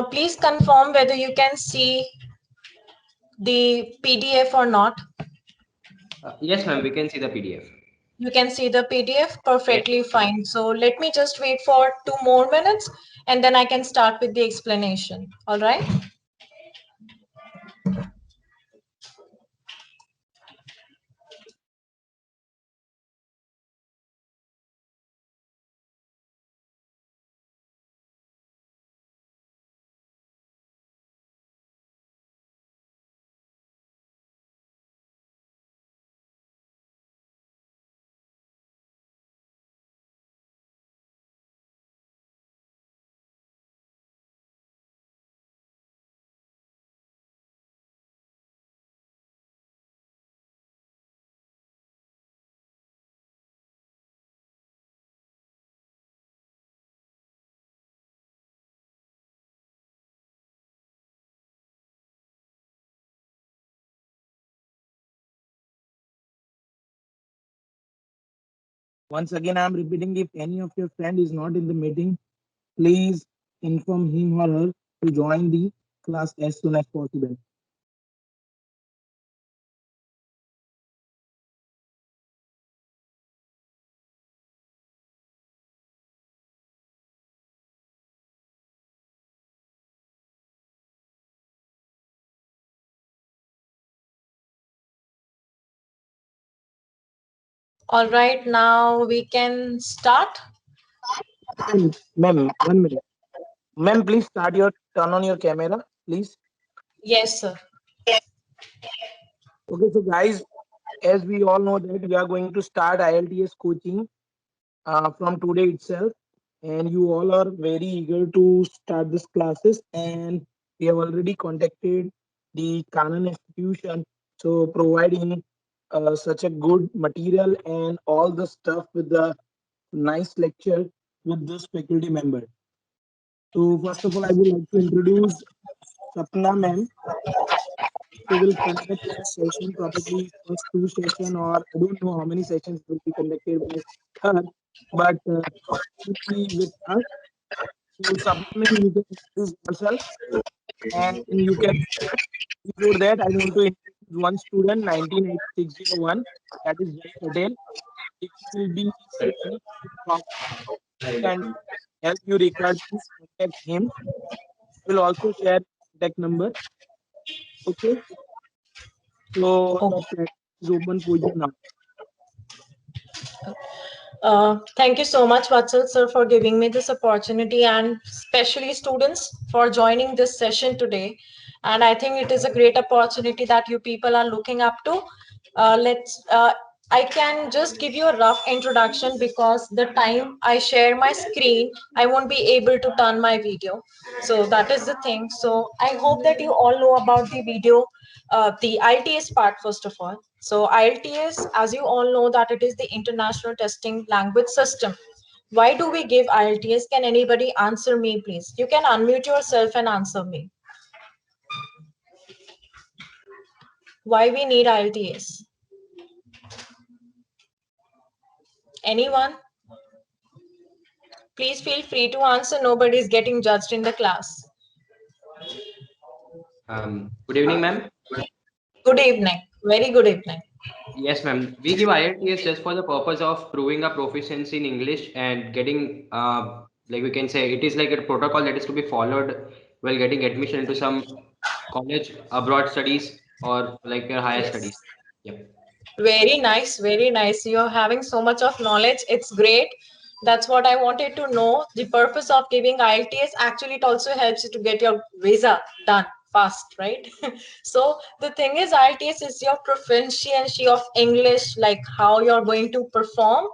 Please confirm whether you can see the PDF or not. Yes, ma'am, we can see the PDF. You can see the PDF Yes. perfectly fine. So let me just wait for 2 more minutes and then I can start with the explanation. All right. Once again, I am repeating, if any of your friend is not in the meeting, please inform him or her to join the class as soon as possible. All right. Now we can start. Ma'am, 1 minute. Ma'am, please start your turn on your camera, please. Yes, sir. Okay, so guys, as we all know that we are going to start IELTS coaching from today itself, and you all are very eager to start this classes, and we have already contacted the Canon institution, so providing such a good material and all the stuff with the nice lecture with this faculty member. So first of all, I would like to introduce Sapna ma'am. She will conduct the session, probably first two session, or I don't know how many sessions will be conducted by her, but she will be with us. So Sapna ma'am, you can introduce yourself, and you can, before that, I want to introduce one student, 19601, that is Jay Patel. If you will be any and help you required, please contact him. We'll also share contact number. Okay, so the Okay. platform is open for you now. Thank you so much, Vatsal sir, for giving me this opportunity and especially students for joining this session today. And I think it is a great opportunity that you people are looking up to. I can just give you a rough introduction because the time I share my screen, I won't be able to turn my video. So that is the thing. So I hope that you all know about the video, the IELTS part first of all. So IELTS, as you all know, that it is the International Testing Language System. Why do we give IELTS? Can anybody answer me, please? You can unmute yourself and answer me. Why we need IELTS? Anyone? Please feel free to answer. Nobody is getting judged in the class. Good evening, ma'am. Good evening. Very good evening. Yes, ma'am. We give IELTS just for the purpose of proving a proficiency in English and getting, like we can say, it is like a protocol that is to be followed while getting admission into some college, abroad studies, or like your higher Yes. studies. Yeah. Very nice, very nice. You're having so much of knowledge. It's great. That's what I wanted to know. The purpose of giving IELTS, actually, it also helps you to get your visa done fast, right? So the thing is, IELTS is your proficiency of English, like how you're going to perform,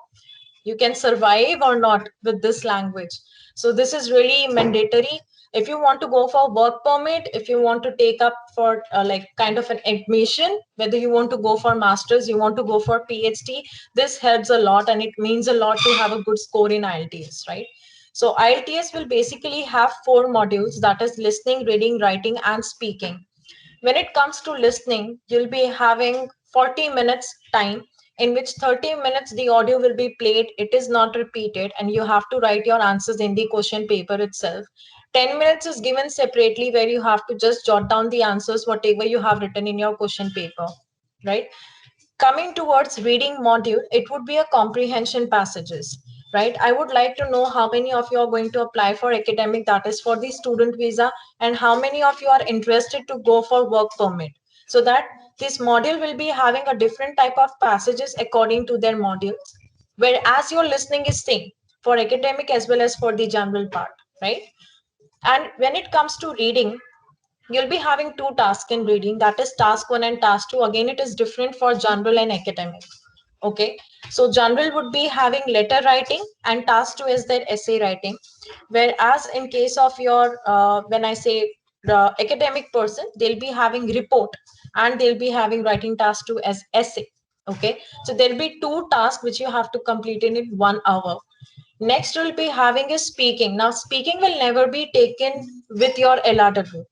you can survive or not with this language. So this is really mandatory. If you want to go for work permit, if you want to take up for like kind of an admission, whether you want to go for masters, you want to go for PhD, this helps a lot and it means a lot to have a good score in IELTS, right? So IELTS will basically have 4 modules, that is listening, reading, writing and speaking. When it comes to listening, you'll be having 40 minutes time in which 30 minutes the audio will be played. It is not repeated, and you have to write your answers in the question paper itself. 10 minutes is given separately where you have to just jot down the answers, whatever you have written in your question paper, right? Coming towards reading module, it would be a comprehension passages, right? I would like to know how many of you are going to apply for academic, that is for the student visa, and how many of you are interested to go for work permit, so that this module will be having a different type of passages according to their modules, whereas your listening is same for academic as well as for the general part, right? And when it comes to reading, you'll be having two tasks in reading, that is task 1 and task 2. Again, it is different for general and academic. Okay, so general would be having letter writing, and task 2 is their essay writing. Whereas in case of your when I say the academic person, they'll be having report, and they'll be having writing task 2 as essay. Okay, so there'll be two tasks which you have to complete in 1 hour. Next will be having is speaking. Now speaking will never be taken with your LRW.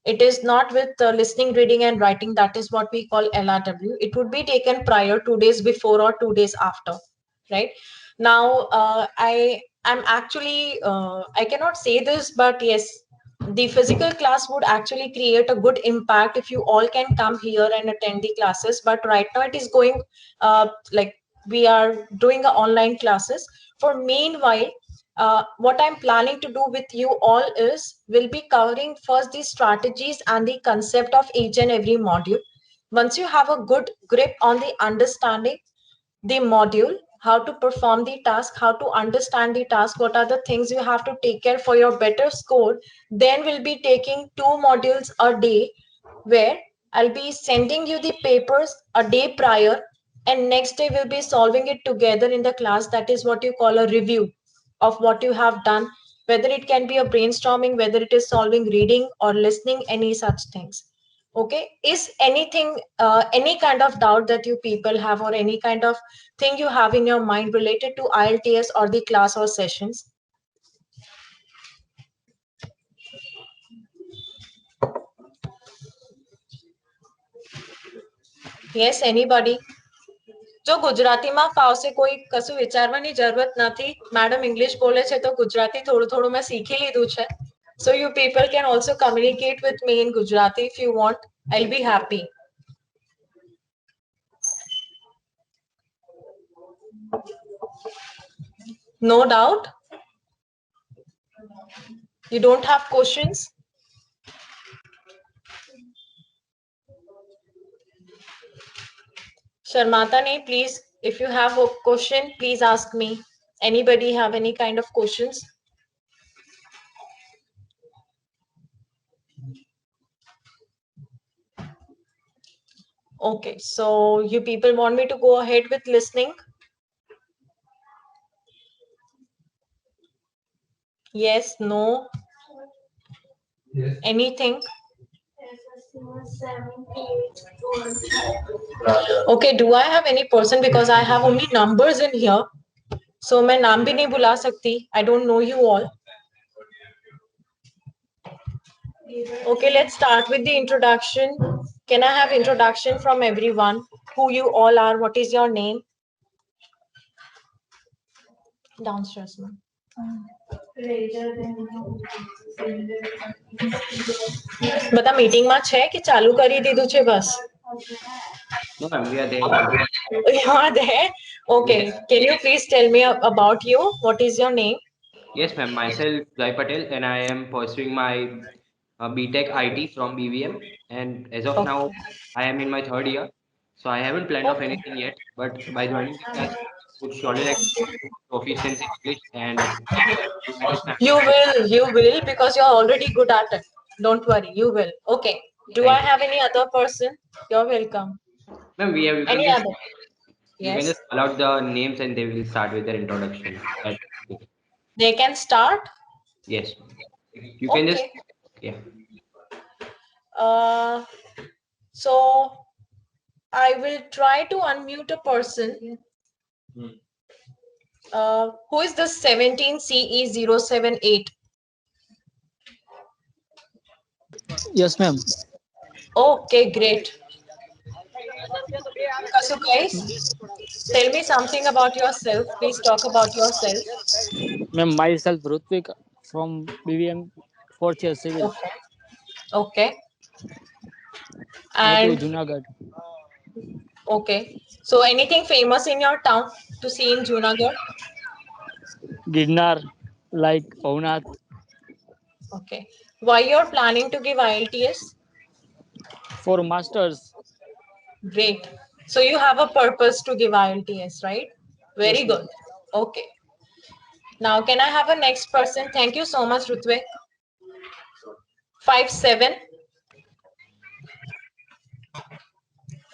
It is not with listening, reading, and writing. That is what we call LRW. It would be taken prior, 2 days before or 2 days after, right? Now, I'm actually I cannot say this, but yes, the physical class would actually create a good impact if you all can come here and attend the classes. But right now it is going like we are doing the online classes. For meanwhile, what I'm planning to do with you all is we'll be covering first the strategies and the concept of each and every module. Once you have a good grip on the understanding the module, how to perform the task, how to understand the task, what are the things you have to take care for your better score, then we'll be taking 2 modules a day, where I'll be sending you the papers a day prior, and next day we'll be solving it together in the class. That is what you call a review of what you have done, whether it can be a brainstorming, whether it is solving, reading, or listening, any such things. Okay, is anything any kind of doubt that you people have, or any kind of thing you have in your mind related to IELTS or the class or sessions? Yes, anybody? જો ગુજરાતીમાં ફાવશે, કોઈ કશું વિચારવાની જરૂરત નથી. Madam English બોલે છે તો ગુજરાતી થોડું થોડું મેં શીખી લીધું છે. So you people can also communicate with me in Gujarati if you want. I'll be happy. No doubt? You don't have questions? Sharmata nahi, please, if you have a question, please ask me. Anybody have any kind of questions? Okay, so you people want me to go ahead with listening? Yes, no? Yes. Anything? Okay, do I have any person? Because I have only numbers in here. So मैं नाम भी नहीं बुला सकती. I don't know you all. Okay, let's start with the introduction. Can I have introduction from everyone? Who you all are? What is your name? Downstairs, ma'am. બધા મીટિંગમાં છે કે ચાલુ કરી દીધું છે બસ? No, ma'am, we are there. You are there? Okay. Yes. Can you please tell me about you? What is your name? Yes, ma'am. Myself, Jai Patel, and I am pursuing my BTech IT from BVM. And as of now, I am in my 3rd year. So I haven't planned off anything yet. But by joining the class, would surely like to improve proficiency in English and understand. You will, because you're already good at it. Don't worry, you will. Okay. Do I Thank you. have any other person? You're welcome. Ma'am, we have, Any other? you can Yes. just call out the names and they will start with their introduction. They can start? Yes. You can just, Okay. yeah. So I will try to unmute a person. Who is the 17CE078? Yes, ma'am. Okay, great. So guys, tell me something about yourself. Please talk about yourself. Ma'am, myself Rutvik from BVM fourth year civil, Okay. Okay. native And Junagadh. okay. So anything famous in your town to see in Junagadh? Gidnar, like Ovnath. Okay. Why you're planning to give IELTS? For masters. Great. So you have a purpose to give IELTS, right? Very Yes, ma'am. good. Okay. Now can I have a next person? Thank you so much, Rutvik. 57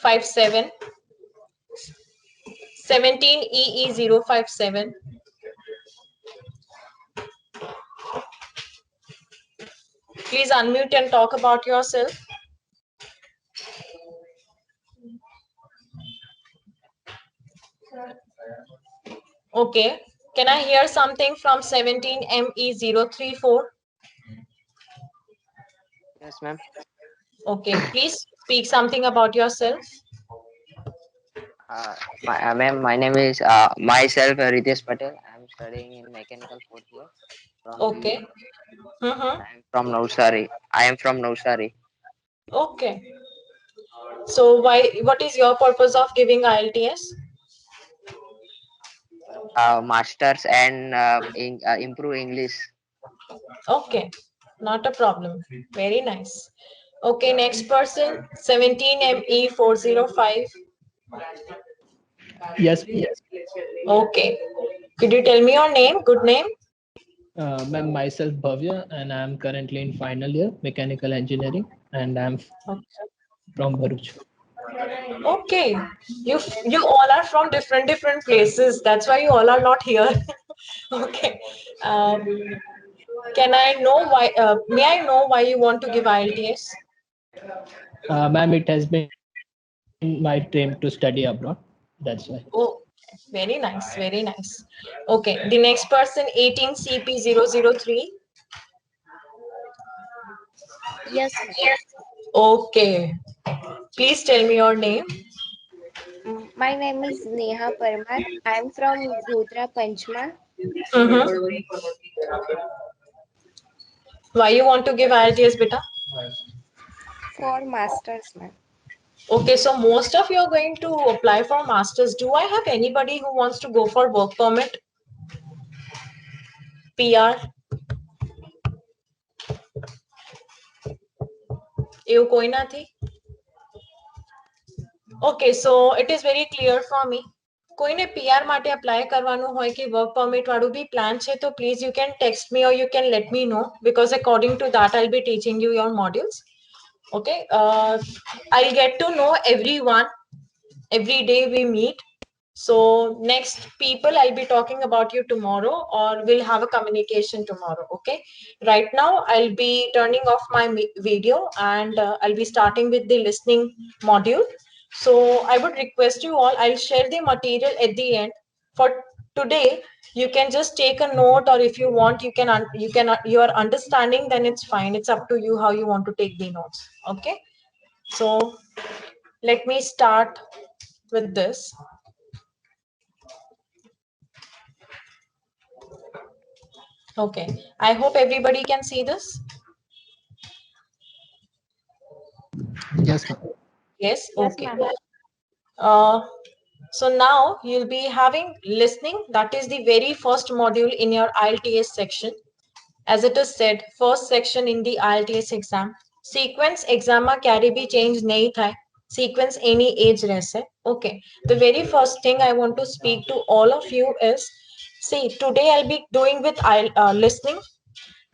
57 17EE057. Please unmute and talk about yourself. Okay. Can I hear something from 17ME034? Yes, ma'am. Okay. Please speak something about yourself. Ma'am, my name is myself Ritesh Patel. I'm studying in mechanical fourth year from Okay. BVM. Mm-hmm. I am from Navsari. I am from Navsari. Okay. So what is your purpose of giving IELTS? Masters and improve English. Okay. Not a problem. Very nice. Okay, next person, 17ME405. Yes, Okay. Could you tell me your name? Good name? ma'am, myself Bhavya, and I'm currently in final year mechanical engineering, and I'm Okay. from Bharuch. Okay. You all are from different places. That's why you all are not here. Okay. Um, can I know why? May I know why you want to give IELTS? Ma'am, it has been my dream to study abroad. That's why. Oh, very nice. Very nice. Okay. The next person, 18CP003. Yes, ma'am. Okay. Please tell me your name. My name is Neha Parmar. I'm from Godhra, Panchma. Mm-hmm. Why you want to give IELTS, beta? For masters, ma'am. Okay, so most of you are going to apply for masters. Do I have anybody who wants to go for work permit, PR? એવું કોઈ નથી? Okay, so it is very clear for me. કોઈને PR માટે apply કરવાનું હોય કે work permit વાળું બી plan છે તો please you can text me or you can let me know because according to that I'll be teaching you your modules. Okay, I'll get to know everyone every day we meet. So next people I'll be talking about you tomorrow or we'll have a communication tomorrow. Okay, right now I'll be turning off my video and I'll be starting with the listening module. So I would request you all, I'll share the material at the end. For today you can just take a note, or if you want you can you are understanding, then it's fine, it's up to you how you want to take the notes. Okay, so let me start with this. Okay, I hope everybody can see this. Yes, ma'am. Yes, Yes, okay. ma'am. Uh, so now you'll be having listening. That is the very first module in your IELTS section. As it is said, first section in the IELTS exam. Sequence exam માં ક્યારે બી change નહીં થાય. Sequence any age રહેશે. Okay. The very first thing I want to speak to all of you is, see, today I'll be doing with listening.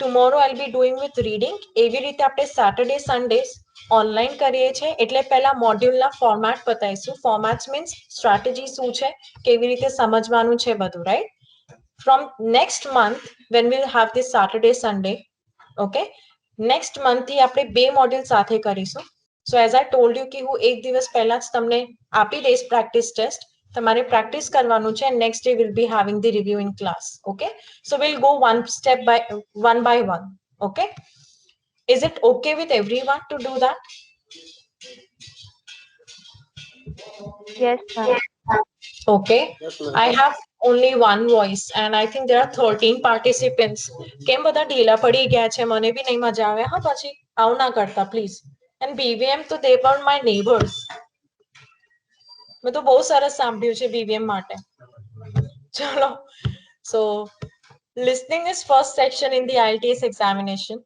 Tomorrow I'll be doing with reading. એવી રીતે આપણે Saturday, Sundays online કરીએ છીએ. એટલે પહેલા મોડ્યુલના format બતાવીશું. Formats means strategy શું છે, કેવી રીતે સમજવાનું છે બધું, right? From next month, when we'll have this Saturday, Sunday, okay, next month થી આપણે બે મોડ્યુલ સાથે કરીશું. So as I told you કે હું એક દિવસ પહેલા જ તમને આપી દઈશ practice test. તમારે practice કરવાનું છે, and next day we'll be having the review in class. Okay, so we'll go one by one. Okay, is it okay with everyone to do that? Yes, ma'am. Okay. I have only one voice and I think there are 13 participants. કેમ બધા ઢીલા પડી ગયા છે? મને બી નહીં મજા આવે. હા, પછી આવું ના કરતા પ્લીઝ. And BVM તો they were my neighbors. મેં તો બહુ સરસ સાંભળ્યું છે BVM માટે. ચલો. So listening is first section in the IELTS examination.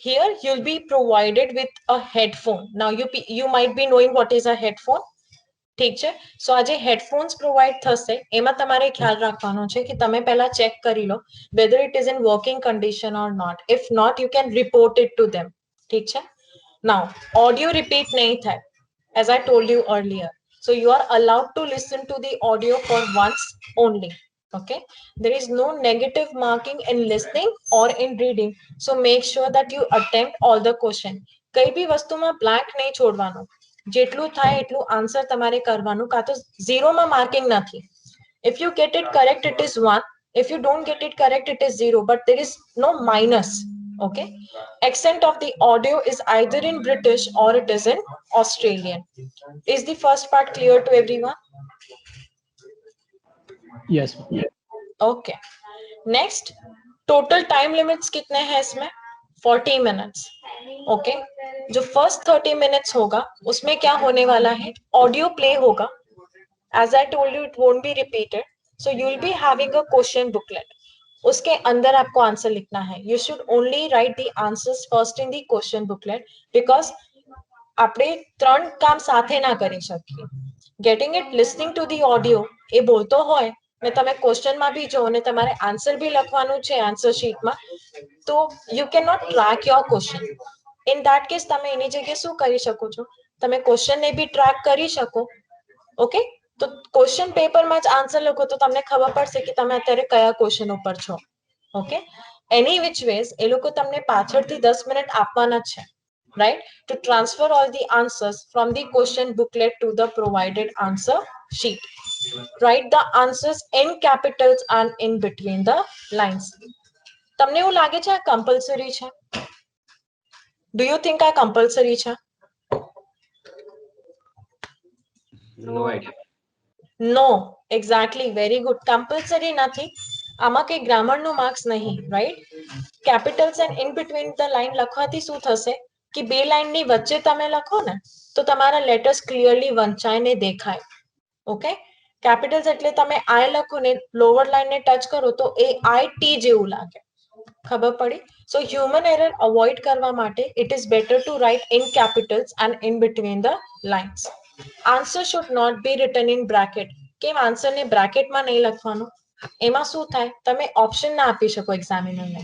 Here you'll be provided with a headphone. Now you might be knowing what is a headphone. ઠીક છે. સો આજે હેડફોન્સ પ્રોવાઈડ થશે. એમાં તમારે ખ્યાલ રાખવાનો છે કે તમે પહેલા ચેક કરી લો whether it is in working condition or not. If not, you can report it to them. ઠીક છે. Now audio repeat નહીં થાય, as I told you earlier. So you are allowed to listen to the audio for once only. Okay, there is no negative marking in listening or in reading. So make sure that you attempt all the question. કઈ બી વસ્તુમાં blank નહીં છોડવાનું. જેટલું થાય એટલું answer તમારે કરવાનું, કાં તો ઝીરોમાં માર્કિંગ નથી. If you get it correct, it is 1. If you don't get it correct, it is 0. But there is no minus. Okay. Accent of the audio is either in British or it is in Australian. Is the first part clear to everyone? Yes. Okay. Next, total time limits कितने हैं इसमें? 40 minutes. Okay. जो first 30 minutes होगा उसमें क्या होने वाला है? Audio play होगा. As I told you, it won't be repeated. So you will be having a question booklet. उसके अंदर आपको आंसर लिखना है. You should only write the answers first in the question booklet because આપણે ત્રણ કામ સાથે ના કરી શકીએ. Getting it, listening to the audio, એ બોલતો હોય ને તમે ક્વેશ્ચનમાં બી જો ને તમારે આન્સર બી લખવાનું છે આન્સર શીટમાં, તો you cannot track your question. In that case તમે એની જગ્યાએ શું કરી શકો છો? તમે ક્વેશ્ચનને બી ટ્રેક કરી શકો. ઓકે, તો ક્વેશ્ચન પેપરમાં જ આન્સર લખો તો તમને ખબર પડશે કે તમે અત્યારે કયા ક્વેશ્ચન ઉપર છો. ઓકે, એની વિચ વેઝ એ લોકો તમને પાછળથી 10 મિનિટ આપવાના જ છે, right, to transfer all the answers from the question booklet to the provided answer sheet. Write the answers in capitals and in between the lines. તમને એવું લાગે છે આ compulsory છે? Do you think આ compulsory છે? No idea. No, exactly, very good. Compulsory નથી. આમાં કઈ ગ્રામરનું માર્ક્સ નહીં, right? Capitals and in between the line લખવાથી શું થશે કે બે લાઈનની વચ્ચે તમે લખો ને તો તમારા લેટર્સ ક્લિયરલી વંચાઈને દેખાય. ઓકે, કેપિટલ્સ એટલે તમે આઈ લખો ને લોવર લાઈનને ટચ કરો તો એ આઈ ટી જેવું લાગે. ખબર પડી? સો હ્યુમન એરર અવોઇડ કરવા માટે it is better to write in capitals and in between the lines. Answer should not be written in bracket. કેમ આન્સરને બ્રેકેટમાં નહીં લખવાનું? એમાં શું થાય, તમે ઓપ્શન ના આપી શકો એક્ઝામિનરને.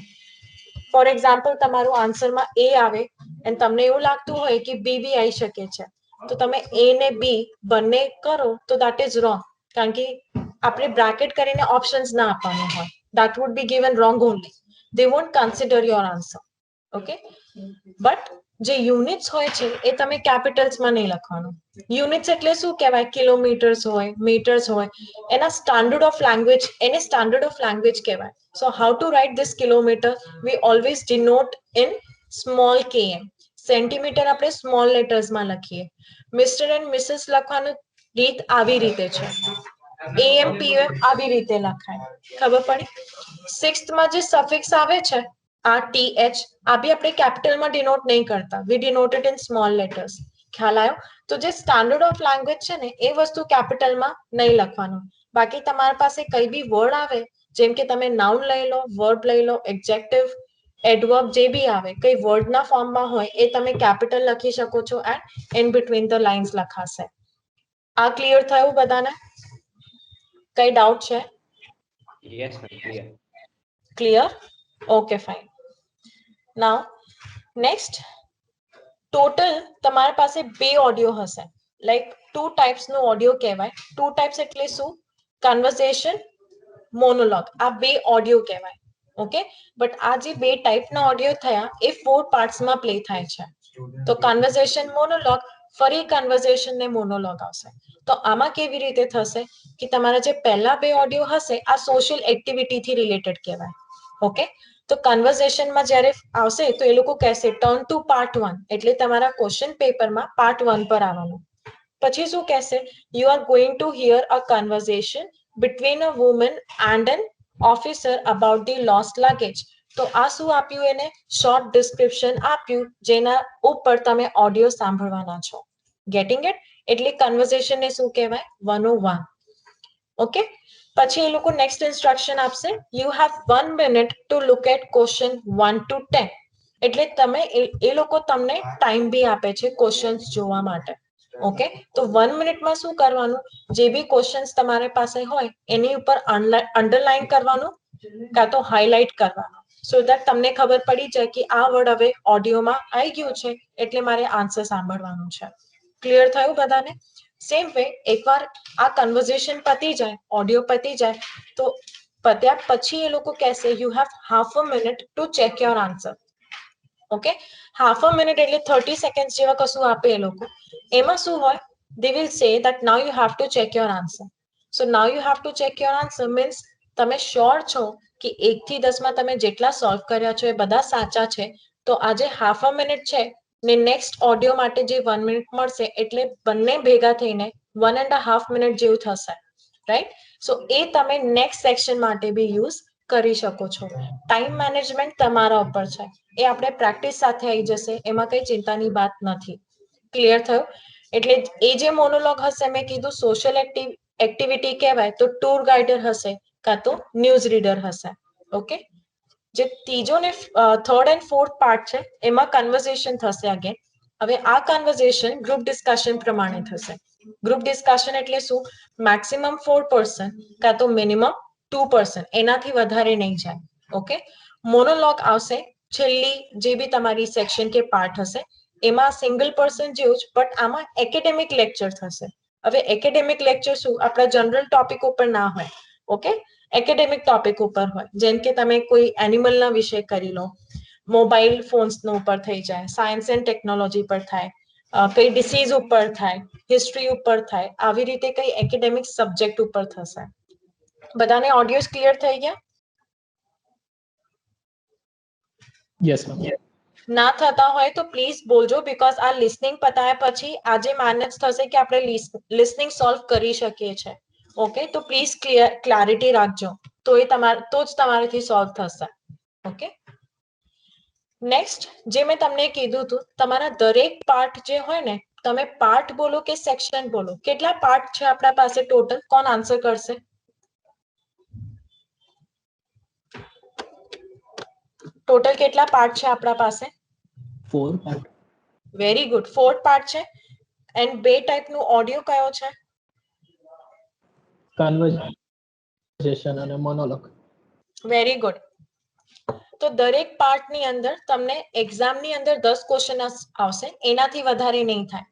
ફોર એક્ઝામ્પલ તમારું આન્સરમાં એ આવે અને તમને એવું લાગતું હોય કે બી બી આવી શકે છે, તો તમે એ ને બી બંને કરો તો that is wrong. કારણ કે આપણે બ્રેકેટ કરીને ઓપ્શન્સ ના આપવાનું હોય. That would be given wrong only. They won't consider your answer. Okay, but જે યુનિટ્સ હોય છે એ તમે કેપિટલ્સમાં નહીં લખવાનું. યુનિટ્સ એટલે શું કહેવાય? કિલોમીટર્સ હોય, મીટર્સ હોય, એના સ્ટાન્ડર્ડ ઓફ લેંગ્વેજ, એને સ્ટાન્ડર્ડ ઓફ લેંગ્વેજ કહેવાય. So how to write this kilometer? We always denote in small km. Centimeter આપણે small letters માં લખીએ. Mr. and Mrs. લખવાનું રીત આવી રીતે છે. AM PM આવી રીતે લખાય. ખબર પડી? 6th માં જે સફિક્સ આવે છે આ TH, આ બી આપણે કેપિટલમાં ડિનોટ નહીં કરતા. We denote it in small letters. ખ્યાલ આવ્યો? તો જે સ્ટાન્ડર્ડ ઓફ લેંગ્વેજ છે ને એ વસ્તુ કેપિટલમાં નહીં લખવાનું. બાકી તમારા પાસે કઈ બી વર્ડ આવે, જેમ કે તમે નાઉન લઈ લો, વર્બ લઈ લો, એડજેક્ટિવ, એડવર્બ જે બી આવે, કઈ વર્ડના ફોર્મમાં હોય એ તમે કેપિટલ લખી શકો છો and in between the lines લખાશે. આ ક્લિયર થયું બધાને? કઈ ડાઉટ છે? Yes, ma'am. Clear. Clear? Okay, fine. Now, next, total તમારા પાસે બે ઓડિયો હશે. Like two types નો ઓડિયો કહેવાય. Two types એટલે શું? Conversation, monologue. આ બે ઓડિયો કહેવાય. ઓકે, બટ આ જે બે ટાઈપના ઓડિયો થયા એ 4 પાર્ટ્સમાં પ્લે થાય છે. તો કન્વર્ઝેશન, મોનોલોગ, ફરી કન્વર્ઝેશન ને મોનોલોગ આવશે. તો આમાં કેવી રીતે થશે કે તમારા જે પહેલા બે ઓડિયો હશે આ સોશિયલ એક્ટિવિટીથી રિલેટેડ કહેવાય. ઓકે, તો કન્વર્ઝેશનમાં જ્યારે આવશે તો એ લોકો કહેશે ટર્ન ટુ પાર્ટ 1, એટલે તમારા ક્વેશ્ચન પેપરમાં પાર્ટ 1 પર આવવાનું. પછી શું કહેશે? You are going to hear a conversation between a woman and an officer about the lost luggage. તો આ શું આપ્યું એને? શોર્ટ ડિસ્ક્રિપ્શન આપ્યું જેના ઉપર તમે ઓડિયો સાંભળવાના છો. Gating it? એટલે કન્વર્સેશન ને શું કહેવાય? 101. ઓકે, પછી એ લોકો નેક્સ્ટ ઇન્સ્ટ્રક્શન આપશે, you have 1 minute to look at question 1 to 10. એટલે તમે એ લોકો તમને ટાઈમ બી આપે છે ક્વેશ્ચન્સ જોવા માટે. ઓકે, તો 1 મિનિટમાં શું કરવાનું? જે બી ક્વેશ્ચન્સ તમારી પાસે હોય એની ઉપર અંડરલાઈન કરવાનું કાં તો હાઇલાઇટ કરવાનું, સો દેટ તમને ખબર પડી જાય કે આ વર્ડ હવે ઓડિયોમાં આવી ગયું છે એટલે મારે આન્સર સાંભળવાનું છે. ક્લિયર થયું બધાને? સેમ વે એકવાર આ કન્વર્ઝેશન પતી જાય, ઓડિયો પતી જાય, તો પત્યા પછી એ લોકો કહેશે you have half a minute to check your answer. Okay, half a minute એટલે 30 સેકન્ડ જેવા કશું આપે એ લોકો. એમાં શું હોય? they will say that now you have to check your answer. So now you have to check your answer means તમે sure છો કે 1 થી 10 માં તમે જેટલા સોલ્વ કર્યા છો એ બધા સાચા છે, તો આજે હાફ અ મિનિટ છે ને નેક્સ્ટ ઓડિયો માટે જે 1 મિનિટ મળશે એટલે બંને ભેગા થઈને 1.5 મિનિટ જેવું થશે, રાઈટ? સો એ તમે નેક્સ્ટ સેક્શન માટે બી યુઝ કરી શકો છો. ટાઈમ મેનેજમેન્ટ તમારા ઉપર છે, એ આપણે પ્રેક્ટિસ સાથે આવી જશે, એમાં કઈ ચિંતાની વાત નથી. ક્લિયર થયું? એટલે એ જે મોનોલોગ હશે, મેં કીધું સોશિયલ એક્ટિવિટી કહેવાય, તો ટૂર ગાઈડર હશે કાં તો ન્યૂઝ રીડર હશે. ઓકે, જે ત્રીજો ને થર્ડ એન્ડ ફોર્થ પાર્ટ છે એમાં કન્વર્ઝેશન થશે અગેન. હવે આ કન્વર્ઝેશન ગ્રુપ ડિસ્કશન પ્રમાણે થશે. ગ્રુપ ડિસ્કશન એટલે શું? મેક્સિમમ 4% કાં તો મિનિમમ 2%, એનાથી વધારે નહીં જાય. ઓકે, મોનોલોગ આવશે છેલ્લી જે બી તમારી સેક્શન કે પાર્ટ હશે એમાં સિંગલ પર્સન જેવું જ, બટ આમાં એકેડેમિક લેક્ચર થશે. હવે એકેડેમિક લેક્ચર શું? આપણા જનરલ ટોપિક ઉપર ના હોય. ઓકે, એકેડેમિક ટોપિક ઉપર હોય, જેમ કે તમે કોઈ એનિમલના વિશે કરી લો, મોબાઈલ ફોન્સનો ઉપર થઈ જાય, સાયન્સ એન્ડ ટેકનોલોજી પર થાય, કઈ ડિસીઝ ઉપર થાય, હિસ્ટ્રી ઉપર થાય, આવી રીતે કઈ એકેડેમિક સબ્જેક્ટ ઉપર થશે. બધાને ઓડિયોઝ ક્લિયર થઈ ગયા? Yes, ma'am. ના થતા હોય તો પ્લીઝ બોલજો, બીકોઝ આ લિસનિંગ પતાયા પછી આજે માન્ય થશે કે આપણે લિસનિંગ સોલ્વ કરી શકીએ છીએ. ઓકે, તો પ્લીઝ ક્લેરિટી રાખજો, તો જ તમારાથી સોલ્વ થશે. ઓકે, નેક્સ્ટ જે મેં તમને કીધું હતું, તમારા દરેક પાર્ટ જે હોય ને, તમે પાર્ટ બોલો કે સેક્શન બોલો, કેટલા પાર્ટ છે આપણા પાસે ટોટલ? કોણ આન્સર કરશે? ટોટલ કેટલા પાર્ટ છે આપણા પાસે? 4 part. વેરી ગુડ, 4 પાર્ટ છે. એન્ડ 2 ટાઈપનું ઓડિયો કયો છે? Conversation અને monologue. Very good. તો દરેક પાર્ટની અંદર તમને એક્ઝામની અંદર 10 ક્વેશ્ચન આવશે, એનાથી વધારે નહીં થાય.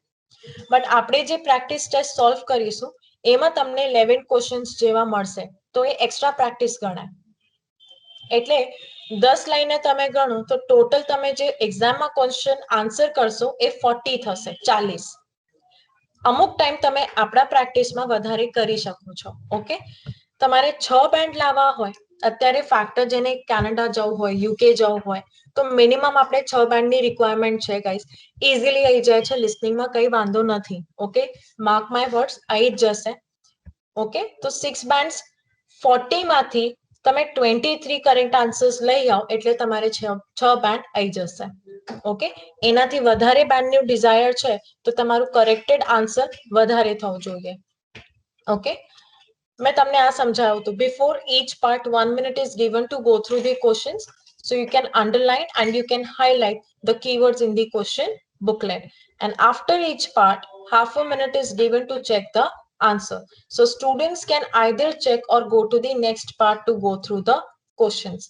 બટ આપણે જે પ્રેક્ટિસ ટેસ્ટ સોલ્વ કરીશું એમાં તમને 11 ક્વેશ્ચન્સ જેવા મળશે, તો એ એક્સ્ટ્રા પ્રેક્ટિસ ગણાય. એટલે 10 લઈને તમે ગણો તો ટોટલ તમે જે એક્ઝામમાં ક્વેશ્ચન આન્સર કરશો એ 40 થશે, 40. અમુક ટાઈમ તમે આપણા પ્રેક્ટિસમાં વધારે કરી શકો છો. ઓકે, તમારે 6 બેન્ડ લાવવા હોય, અત્યારે ફેક્ટર જેને કેનેડા જવું હોય, યુકે જવું હોય, તો મિનિમમ આપણે 6 બેન્ડની રિક્વાયરમેન્ટ છે ગાઈસ. ઇઝીલી આવી જાય છે, લિસનિંગમાં કઈ વાંધો નથી. ઓકે, માર્ક માય વર્ડ્સ, આવી જ જશે. ઓકે, તો 6 બેન્ડ્સ 40 માંથી તમે 23 કરેક્ટ આન્સર્સ લઈ આવો એટલે તમારે 6 બેન્ડ આવી જશે. ઓકે, એનાથી વધારે બેન્ડનું ડિઝાયર છે તો તમારું કરેક્ટેડ આન્સર વધારે થવું જોઈએ. ઓકે, મેં તમને આ સમજાવ્યું હતું. Before each part 1 minute is given to go through the questions, so you can underline and you can highlight the keywords in the question booklet, and after each part half a minute is given to check the answer, so students can either check or go to the next part to go through the questions.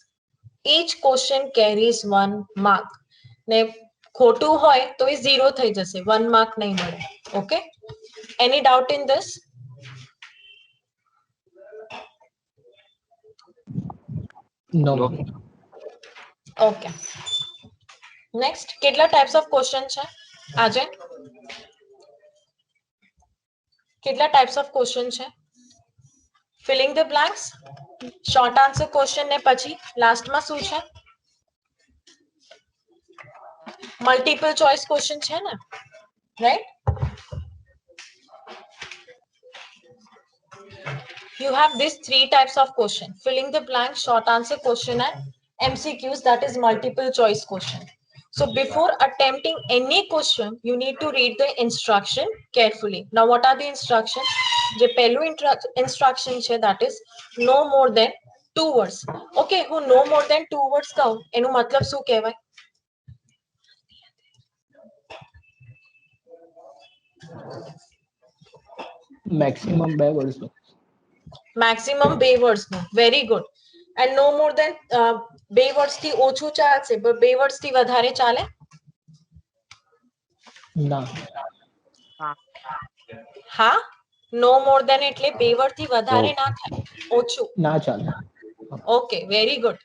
Each question carries 1 mark. ને ખોટું હોય તો એ 0 થઈ જશે, 1 mark નહીં મળે. Okay, any doubt in this? No. Okay, next કેટલા types of question છે આજે? કેટલા ટાઈપ્સ ઓફ ક્વેશ્ચન છે? Filling the blanks, short answer question ને પછી લાસ્ટમાં શું છે? મલ્ટિપલ ચોઇસ ક્વેશ્ચન છે ને, right? you have these three types of question: filling the blank, short answer question, and MCQs, that is multiple choice question. So before attempting any question, you need to read the instruction carefully. Now, what are the instructions? The pehlu instruction che, that is no more than 2 words. Okay, who no more than 2 words કહું એનું મતલબ શું કહેવાય? Maximum 2 words no. Maximum 2 words no. Very good. And no more than 2 words થી ઓછું ચાલશે, but 2 words થી વધારે ચાલે? ના. હા, no more than એટલે 2 word થી વધારે ના થાય, ઓછું. ના ચાલે. Okay, very good.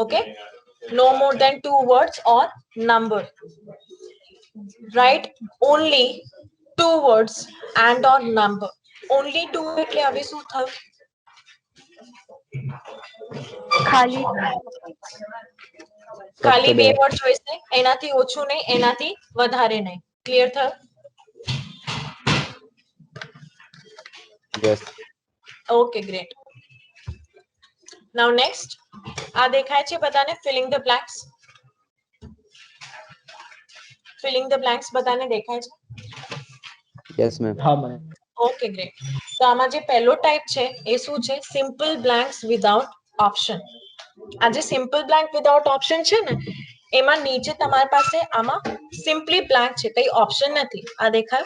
Okay, no more than 2 words or number. Write only 2 words and or number. Only 2 એટલે હવે શું થયું? ખાલી ખાલી 2 words હોય છે, એનાથી ઓછું નહીં, એનાથી વધારે નહીં. ક્લિયર થયું? Yes. Okay, great. Now next, આ દેખાય છે બધાને filling the blanks? Filling the blanks બધાને દેખાય છે? Yes, ma'am. હા મેમ. Okay, great. તો આમાં જે પહેલો ટાઈપ છે એ શું છે? Simple blanks without option. આ જે સિમ્પલ બ્લેન્ક વિધાઉટ ઓપ્શન છે ને, એમાં નીચે તમારી પાસે આમાં સિમ્પલી બ્લેન્ક છે, કઈ ઓપ્શન નથી. આ દેખાય?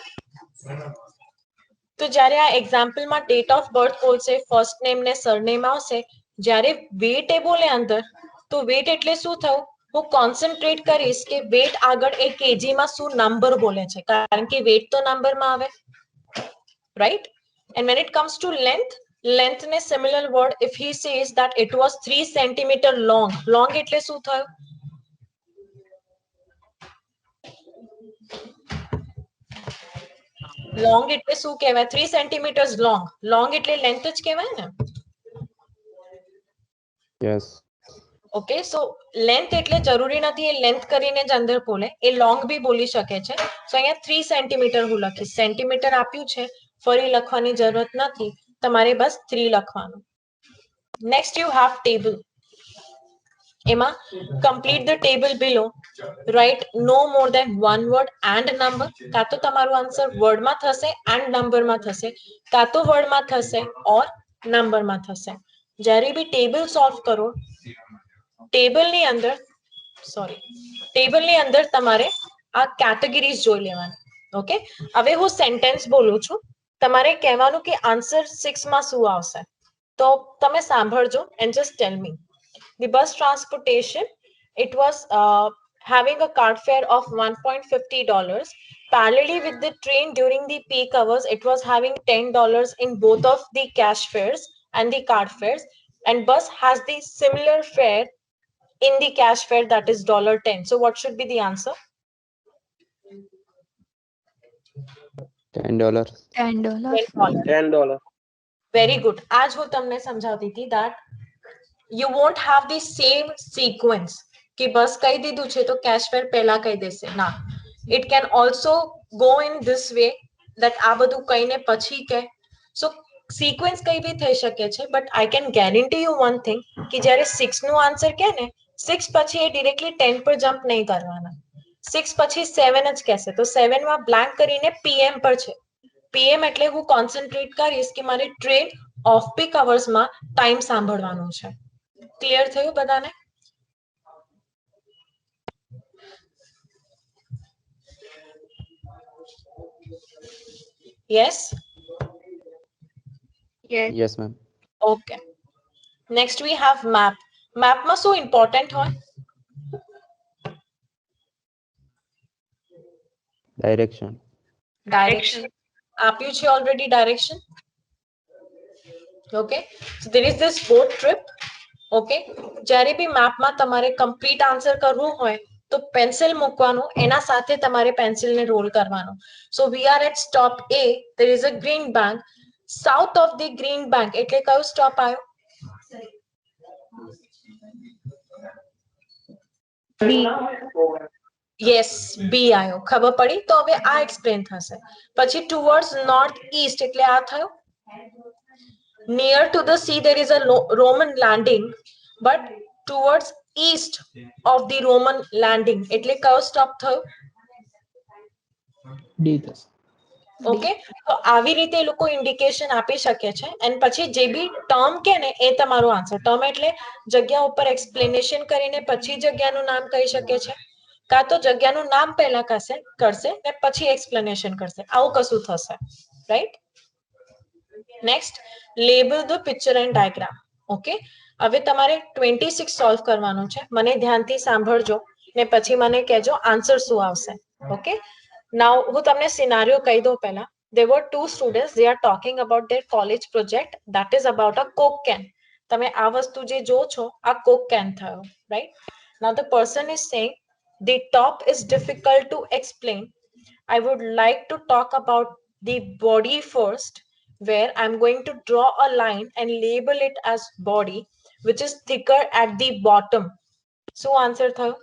તો જ્યારે આ એક્ઝામ્પલમાં ડેટ ઓફ બર્થ બોલશે, ફર્સ્ટ નેમ ને સરનેમ આવશે, જ્યારે વેટ એ બોલે અંદર, તો વેટ એટલે શું થયું? હું કોન્સન્ટ્રેટ કરીશ કે વેટ આગળ એ કેજી માં શું નંબર બોલે છે, કારણ કે વેટ તો નંબરમાં આવે, right? And when it comes to length, length ne similar word, if he says that it was 3 centimeter long, long એટલે શું થયું? Long એટલે શું કહેવાય? 3 centimeters long. Long એટલે length જ કહેવાય ને? Yes. ઓકે, સો લેન્થ એટલે જરૂરી નથી એ લેન્થ કરીને જ અંદર બોલે, એ લોંગ બી બોલી શકે છે. સો અહીંયા 3 સેન્ટીમીટર હું લખીશ. સેન્ટીમીટર આપ્યું છે, ફરી લખવાની જરૂરત નથી, તમારે બસ 3 લખવાનું. Next you have table. એમાં complete the table below, write no more than 1 word and number. કાં તો તમારું આન્સર વર્ડમાં થશે એન્ડ નંબરમાં થશે, કાં તો વર્ડમાં થશે ઓર નંબરમાં થશે. જ્યારે બી ટેબલ સોલ્વ કરો, ટેબલની અંદર તમારે આ કેટેગરીઝ જોઈ લેવાની. ઓકે, હવે હું સેન્ટેન્સ બોલું છું, તમારે કહેવાનું કે આન્સર 6 માં શું આવશે. તો તમે સાંભળજો and just tell me. The bus transportation, it was having a card fare of $1.50. Parallelly with the train during the peak hours, it was having $10 in both of the cash fares and the card fares. And bus has the similar fare in the cash fare, that is $10. So what should be the answer? $10. $10. Very good. आज હું તમને સમજાવતી હતી that you won't have the same sequence कि बस कही दीधું છે તો cash fare પહેલા કહી દેશે ના. It can also go in this way that આ બધું કહીને પછી કહે. So sequence કઈ બી થઈ શકે છે, but I can guarantee you one thing कि જ્યારે 6 નું આન્સર કહે ને, 6 પછી એ ડિરેક્ટલી 10 પર જમ્પ નહીં કરવાના. 6 પછી 7 જ કહેશે, તો 7 માં બ્લેન્ક કરીને PM પર છે. PM એટલે હું કોન્સન્ટ્રેટ કરીશ કે મારે ટ્રેન ઓફ પીક અવર્સ માં ટાઈમ સાંભળવાનું છે. ક્લિયર થયું બધાને? Yes? Yes, ma'am. Okay. Next we have map. Map માં શું important હોય? Direction. Direction. આપ્યું છે already direction. Okay. So there is this boat trip. Okay. જ્યારે બી મેપમાં તમારે complete answer કરવું હોય તો પેન્સિલ મૂકવાનું, એના સાથે તમારે પેન્સિલને રોલ કરવાનું. So we are at stop A. There is a green bank. South of the green bank એટલે કયો stop આવ્યો? Yes, B આવ્યો. ખબર પડી? તો હવે આ એક્સપ્લેન થશે. પછી towards north east એટલે આ થયો. near to the sea there is a Roman landing, but towards east of the Roman landing, એટલે કયો stop થયો? D થશે. ઓકે, તો આવી રીતે એ લોકો ઇન્ડિકેશન આપી શકે છે. એન્ડ પછી જે બી ટર્મ કે ને એ તમારો આન્સર. ટર્મ એટલે જગ્યા ઉપર એક્સપ્લેનેશન કરીને પછી જગ્યાનું નામ કહી શકે છે, કાં તો જગ્યાનું નામ પહેલા કરશે ને પછી એક્સપ્લેનેશન કરશે. આવું કશું થશે, right? Next, label the picture and diagram. Okay, હવે તમારે 26 સોલ્વ કરવાનું છે. મને ધ્યાનથી સાંભળજો ને પછી મને કહેજો આન્સર શું આવશે. ઓકે, નાઉ હું તમને સિનારિયો કહી દઉં પહેલા. There were two students, they are talking about their college project that is about a coke can. તમે આ વસ્તુ જે જો છો આ coke can થયો, right? Now the person is saying the top is difficult to explain. I would like to talk about the body first, where I'm going to draw a line and label it as body, which is thicker at the bottom. So answer થયો?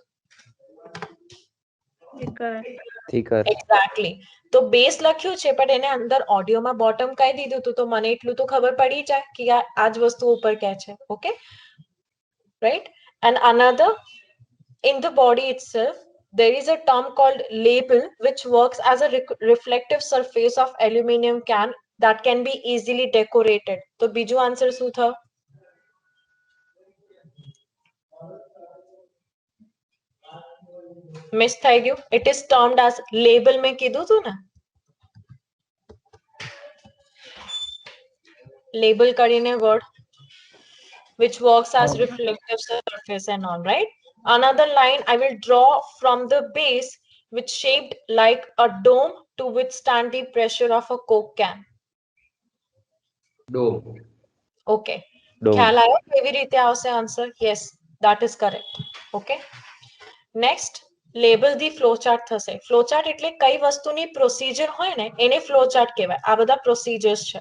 thicker. Exactly. તો બેસ લખ્યું છે પણ એને અંદર ઓડિયોમાં bottom કહી દીધું હતું, તો મને એટલું તો ખબર પડી જાય કે આ જ વસ્તુ ઉપર કહે છે. Okay, right? And another, in the body itself there is a term called label which works as a reflective surface of aluminum can that can be easily decorated. તો બીજું આન્સર શું થયો? મિસ થઈ ગયું. It is termed as label. મેં કીધું હતું ને, label કરીને word which works as reflective surface and all, right? Another line, I will draw from the base which shaped like a dome to withstand the pressure of a coke can. Dome. Okay, Dome. ખ્યાલ આવ્યો કેવી રીતે આવશે answer? Yes, that is correct. Okay, next, label the flowchart થશે. Flowchart એટલે કઈ વસ્તુની procedure હોય ને એને ફ્લોચાર્ટ કહેવાય. આ બધા પ્રોસિજર્સ છે.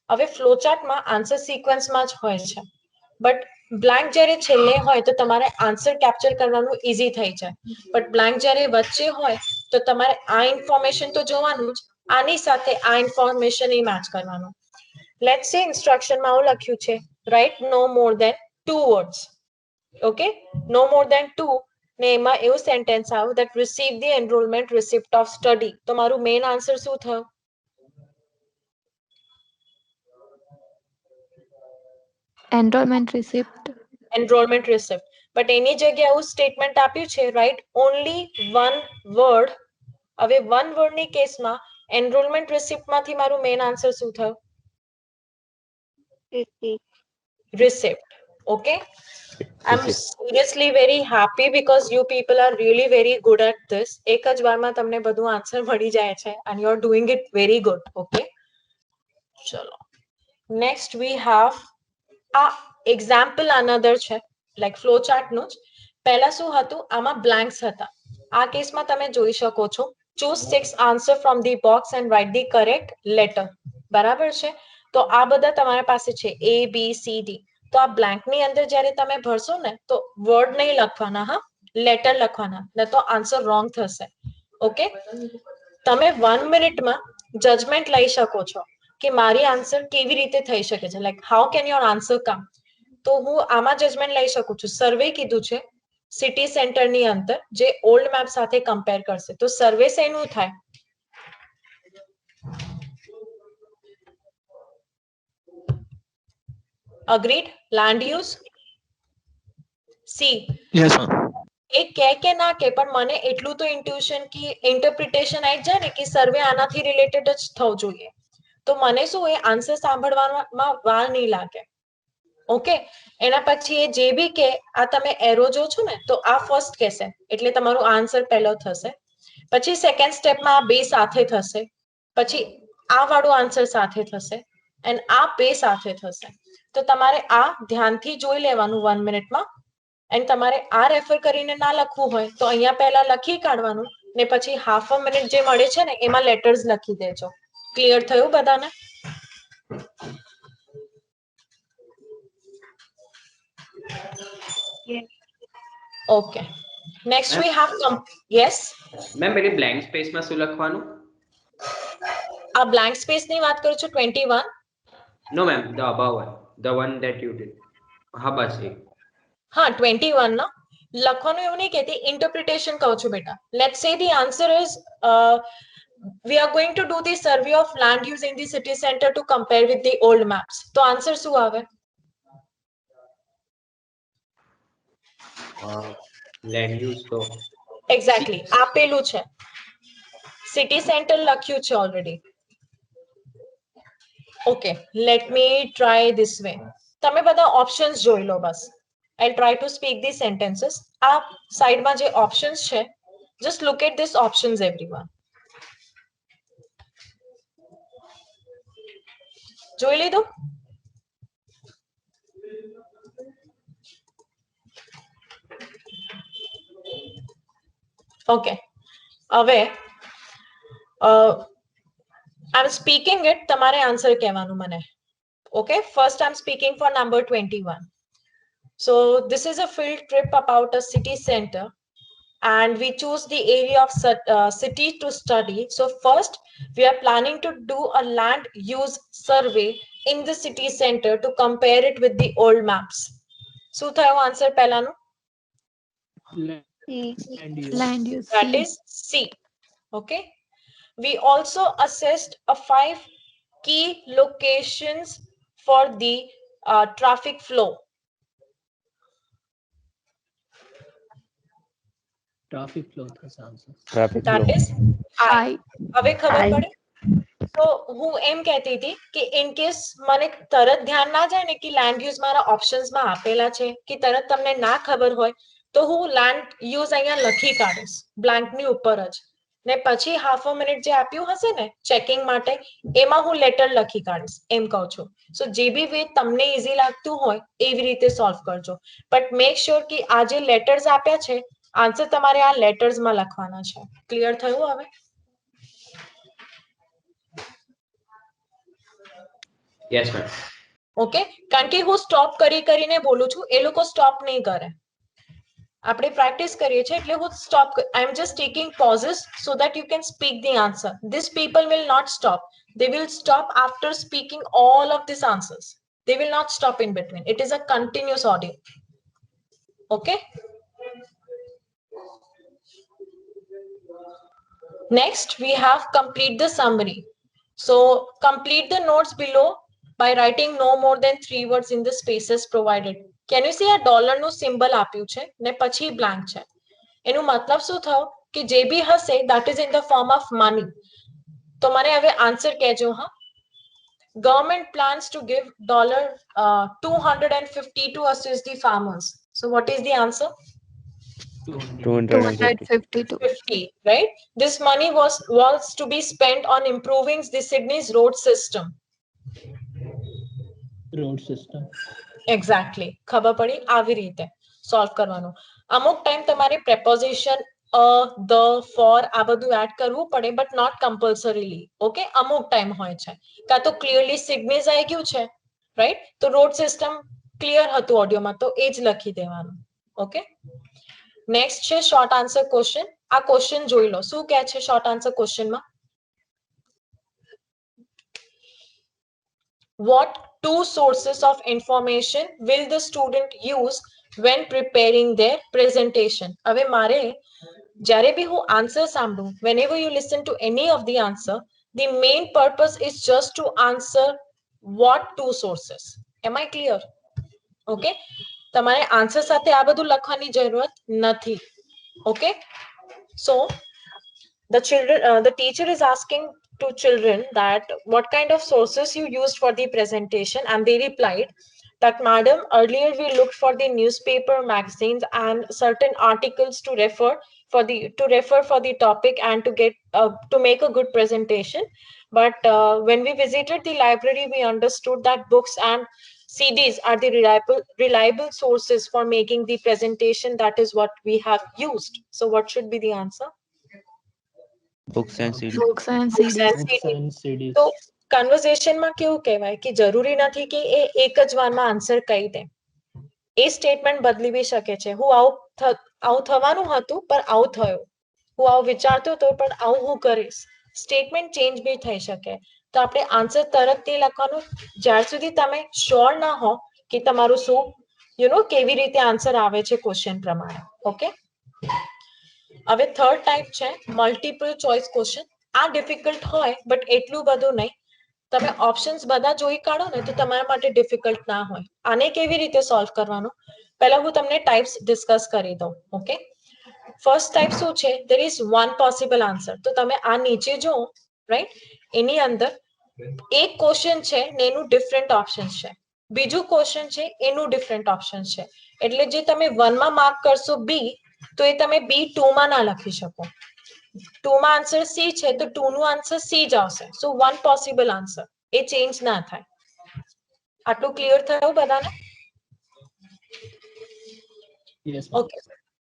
હવે ફ્લોચાર્ટમાં આન્સર સિક્વન્સમાં જ હોય છે, બટ બ્લેન્ક જ્યારે છેલ્લે હોય તો તમારે આન્સર કેપ્ચર કરવાનું ઈઝી થઈ જાય. બટ બ્લેન્ક જ્યારે વચ્ચે હોય તો તમારે આ ઇન્ફોર્મેશન તો જોવાનું જ, આની સાથે આ ઇન્ફોર્મેશન એ મેચ કરવાનું. લેટ્સ સે ઇન્સ્ટ્રક્શનમાં આવું લખ્યું છે, રાઇટ નો મોર દેન 2 વર્ડ્સ. ઓકે, નો મોર દેન 2 ને એમાં એવું સેન્ટેન્સ આવ્યું that receive the enrollment receipt of study. તો મારું મેઇન આન્સર શું થયો? enrollment receipt. Enrollment receipt. But એની જગ્યાએ એવું સ્ટેટમેન્ટ આપ્યું છે, રાઈટ, only one word. હવે વન વર્ડની કેસમાં એનરોલમેન્ટ રિસિપ્ટમાંથી મારું મેઇન આન્સર શું થયો? Receipt. Okay, I'm seriously very happy because you people are really very good at this. એક જ વારમાં તમને બધું આન્સર મળી જાય છે and you're doing it very good. Okay, ચલો next we have આ એક્ઝામ્પલ another છે, લાઈક ફ્લો ચાર્ટ નું જ. પહેલા શું હતું, આમાં બ્લેન્ક્સ હતા. આ કેસમાં તમે જોઈ શકો છો, choose 6 answer from the box and write the correct letter. બરાબર છે? તો આ બધા તમારા પાસે છે A B C D. તો આ બ્લેન્ક ની અંદર જ્યારે તમે ભરશો ને તો વર્ડ નહીં લખવાના, હા, લેટર લખવાના, ને તો આન્સર રોંગ થશે. ઓકે, તમે 1 મિનિટમાં જજમેન્ટ લઈ શકો છો કે મારી આન્સર કેવી રીતે થઈ શકે છે, like how can your answer come. તો હું આમાં જજમેન્ટ લઈ શકું છું. સર્વે કીધું છે સિટી સેન્ટરની અંદર, જે ઓલ્ડ મેપ સાથે કમ્પેર કરશે. તો સર્વે શેનું થાય? Agreed? Land use? C? Yes, ma'am. એ કે ના કે, પણ મને એટલું તો ઇન્ટ્યુશન કે ઇન્ટરપ્રિટેશન આવી જાય ને કે સર્વે આનાથી રિલેટેડ જ થવું જોઈએ. તો મને શું એ આન્સર સાંભળવામાં વાર નહીં લાગે. ઓકે, એના પછી એ જે બી કે આ તમે એરો જો છો ને તો આ ફર્સ્ટ કહેશે એટલે તમારું આન્સર પહેલો થશે. પછી સેકન્ડ સ્ટેપમાં આ બે સાથે થશે, પછી આ વાળું આન્સર સાથે થશે એન્ડ આ બે સાથે થશે. તો તમારે આ ધ્યાનથી જોઈ લેવાનું 1 મિનિટમાં. એન્ડ તમારે આ રેફર કરીને ના લખવું હોય તો અહીંયા પહેલા લખી કાઢવાનું ને પછી હાફ અ મિનિટ જે મળે છે ને એમાં લેટર્સ લખી દેજો. ક્લિયર થયું બધાને? Okay, next we have yes ma'am પેલી બ્લેન્ક સ્પેસમાં શું લખવાનું? આ બ્લેન્ક સ્પેસ ની વાત કરું છું 21. No, ma'am, the above one, the one that you did. हाँ बस एक. हाँ 21 ना લખવાનું એવું નહીં કહેતી interpretation કહું છું બેટા. Let's say the answer is we are going to do the survey of land use in the city center to compare with the old maps. તો answer શું આવે? Land use તો Exactly. આપેલું છે. City center લખ્યું છે already. Okay, let me try this way. તમે બધા options જોઈ લો બસ. I'll try to speak these sentences. આ સાઈડમાં જે options છે, just look at these options everyone. જોઈ લીધું? Okay. હવે I'm speaking it, તમારે answer કહેવાનું મને. Okay, first I'm speaking for number 21. So this is a field trip about a city center and we choose the area of city to study. So first we are planning to do a land use survey in the city center to compare it with the old maps. શું થયો answer પહેલાનું? Land use. That is C. Okay. We also assessed a 5 key locations for the traffic flow. Traffic flow થશે answer. Traffic That flow. is I. હવે ખબર I. પડી? તો હું એમ કહેતી હતી કે ઇન કેસ મને તરત ध्यान ના જાય ને કે લેન્ડ યુઝ મારા ઓપ્શન્સ માં આપેલા છે કે તરત તમને ના ખબર હોય તો હું લેન્ડ યુઝ અહીંયા લખી કાઢીશ બ્લેન્ક ની ઉપર જ ને પછી હાફ અ મિનિટ જે આપ્યું હશે ને ચેકિંગ માટે એમાં હું લેટર લખી કાઢીશ એમ કહું છું. સો જે બી વે તમને ઈઝી લાગતું હોય એવી રીતે સોલ્વ કરજો બટ મેક શ્યોર કે આ જે લેટર્સ આપ્યા છે આન્સર તમારે આ લેટર્સ માં લખવાના છે. ક્લિયર થયું હવે? Yes, ma'am. ઓકે કારણ કે હું સ્ટોપ કરી કરીને બોલું છું એ લોકો સ્ટોપ નહીં કરે. આપણે પ્રેક્ટિસ કરીએ છીએ એટલે હું stop I am just taking pauses so that you can speak the answer. These people will not stop. They will stop after speaking all of these answers. They will not stop in between. It is a continuous audio. Okay. Next, we have complete the summary. So complete the notes below by writing no more than 3 words in the spaces provided. Can you see a dollar નું symbol આપ્યું છે ને પછી blank છે. એનું મતલબ શું થયો કે જે બી હશે that is in the form of money. તો મને હવે answer કહેજો હા. Government plans to give $250 to assist the farmers. So what is the answer? 252. 50, right? This money was to be spent on improving the Sydney's road system. Road system. Exactly. ખબર પડી આવી રીતે solve કરવાનું. અમુક time તમારે preposition the for આ બધું add કરવું પડે but not compulsorily. Okay, અમુક ટાઈમ હોય છે કાં તો clearly Sydney's આવી ગયું છે right? તો road system clear હતું ઓડિયોમાં તો એ જ લખી દેવાનું. Okay. Next છે short answer question. આ question જોઈ લો શું કહે છે short answer question માં? What 2 sources of information will the student use when preparing their presentation? હવે મારે જ્યારે બી હું answer સાંભળું whenever you listen to any of the answer the main purpose is just to answer what 2 sources. Am I clear? Okay. તમારે answer સાથે આ બધું લખવાની જરૂરત નથી. Okay. So the teacher is asking to children that what kind of sources you used for the presentation and they replied that madam earlier we looked for the newspaper magazines and certain articles to refer for the topic and to get to make a good presentation but when we visited the library we understood that books and CDs are the reliable sources for making the presentation. That is what we have used. So what should be the answer? Books and CDs. Books and CDs. Books and CDs. તો conversation માં કેવું કહેવાય કે જરૂરી નથી કે એ એક જ વારમાં આન્સર કહી દે. એ સ્ટેટમેન્ટ બદલી બી શકે છે. હું આવું થવાનું હતું પણ આવું થયું. હું આવું વિચારતો હતો પણ આવું હું કરીશ. સ્ટેટમેન્ટ ચેન્જ બી થઈ શકે. તો આપણે આન્સર તરત તે લખવાનું જ્યાર સુધી તમે શ્યોર ના હો કે તમારું શું કેવી રીતે આન્સર આવે છે ક્વેશ્ચન પ્રમાણે. ઓકે, હવે થર્ડ ટાઈપ છે મલ્ટિપલ ચોઇસ ક્વેશ્ચન. આ ડિફિકલ્ટ હોય બટ એટલું બધું નહીં. તમે ઓપ્શન્સ બધા જોઈ કાઢો ને તો તમારા માટે ડિફિકલ્ટ ના હોય. આને કેવી રીતે સોલ્વ કરવાનું, પહેલા હું તમને ટાઈપ્સ ડિસ્કસ કરી દઉં. ઓકે, ફર્સ્ટ ટાઈપ શું છે, there is one possible answer. તો તમે આ નીચે જો, રાઈટ, એની અંદર એક ક્વેશ્ચન છે ને એનું ડિફરન્ટ ઓપ્શન છે, બીજું ક્વેશ્ચન છે એનું ડિફરન્ટ ઓપ્શન છે. એટલે જે તમે 1 માં માર્ક કરશો બી, તો એ તમે B2 માં ના લખી શકો. 2 માં આન્સર સી છે તો 2 નું આન્સર સી જ આવશે. સો વન પોસિબલ આન્સર, એ ચેન્જ ના થાય. આટલું ક્લિયર થયું બધાને? Yes. ઓકે,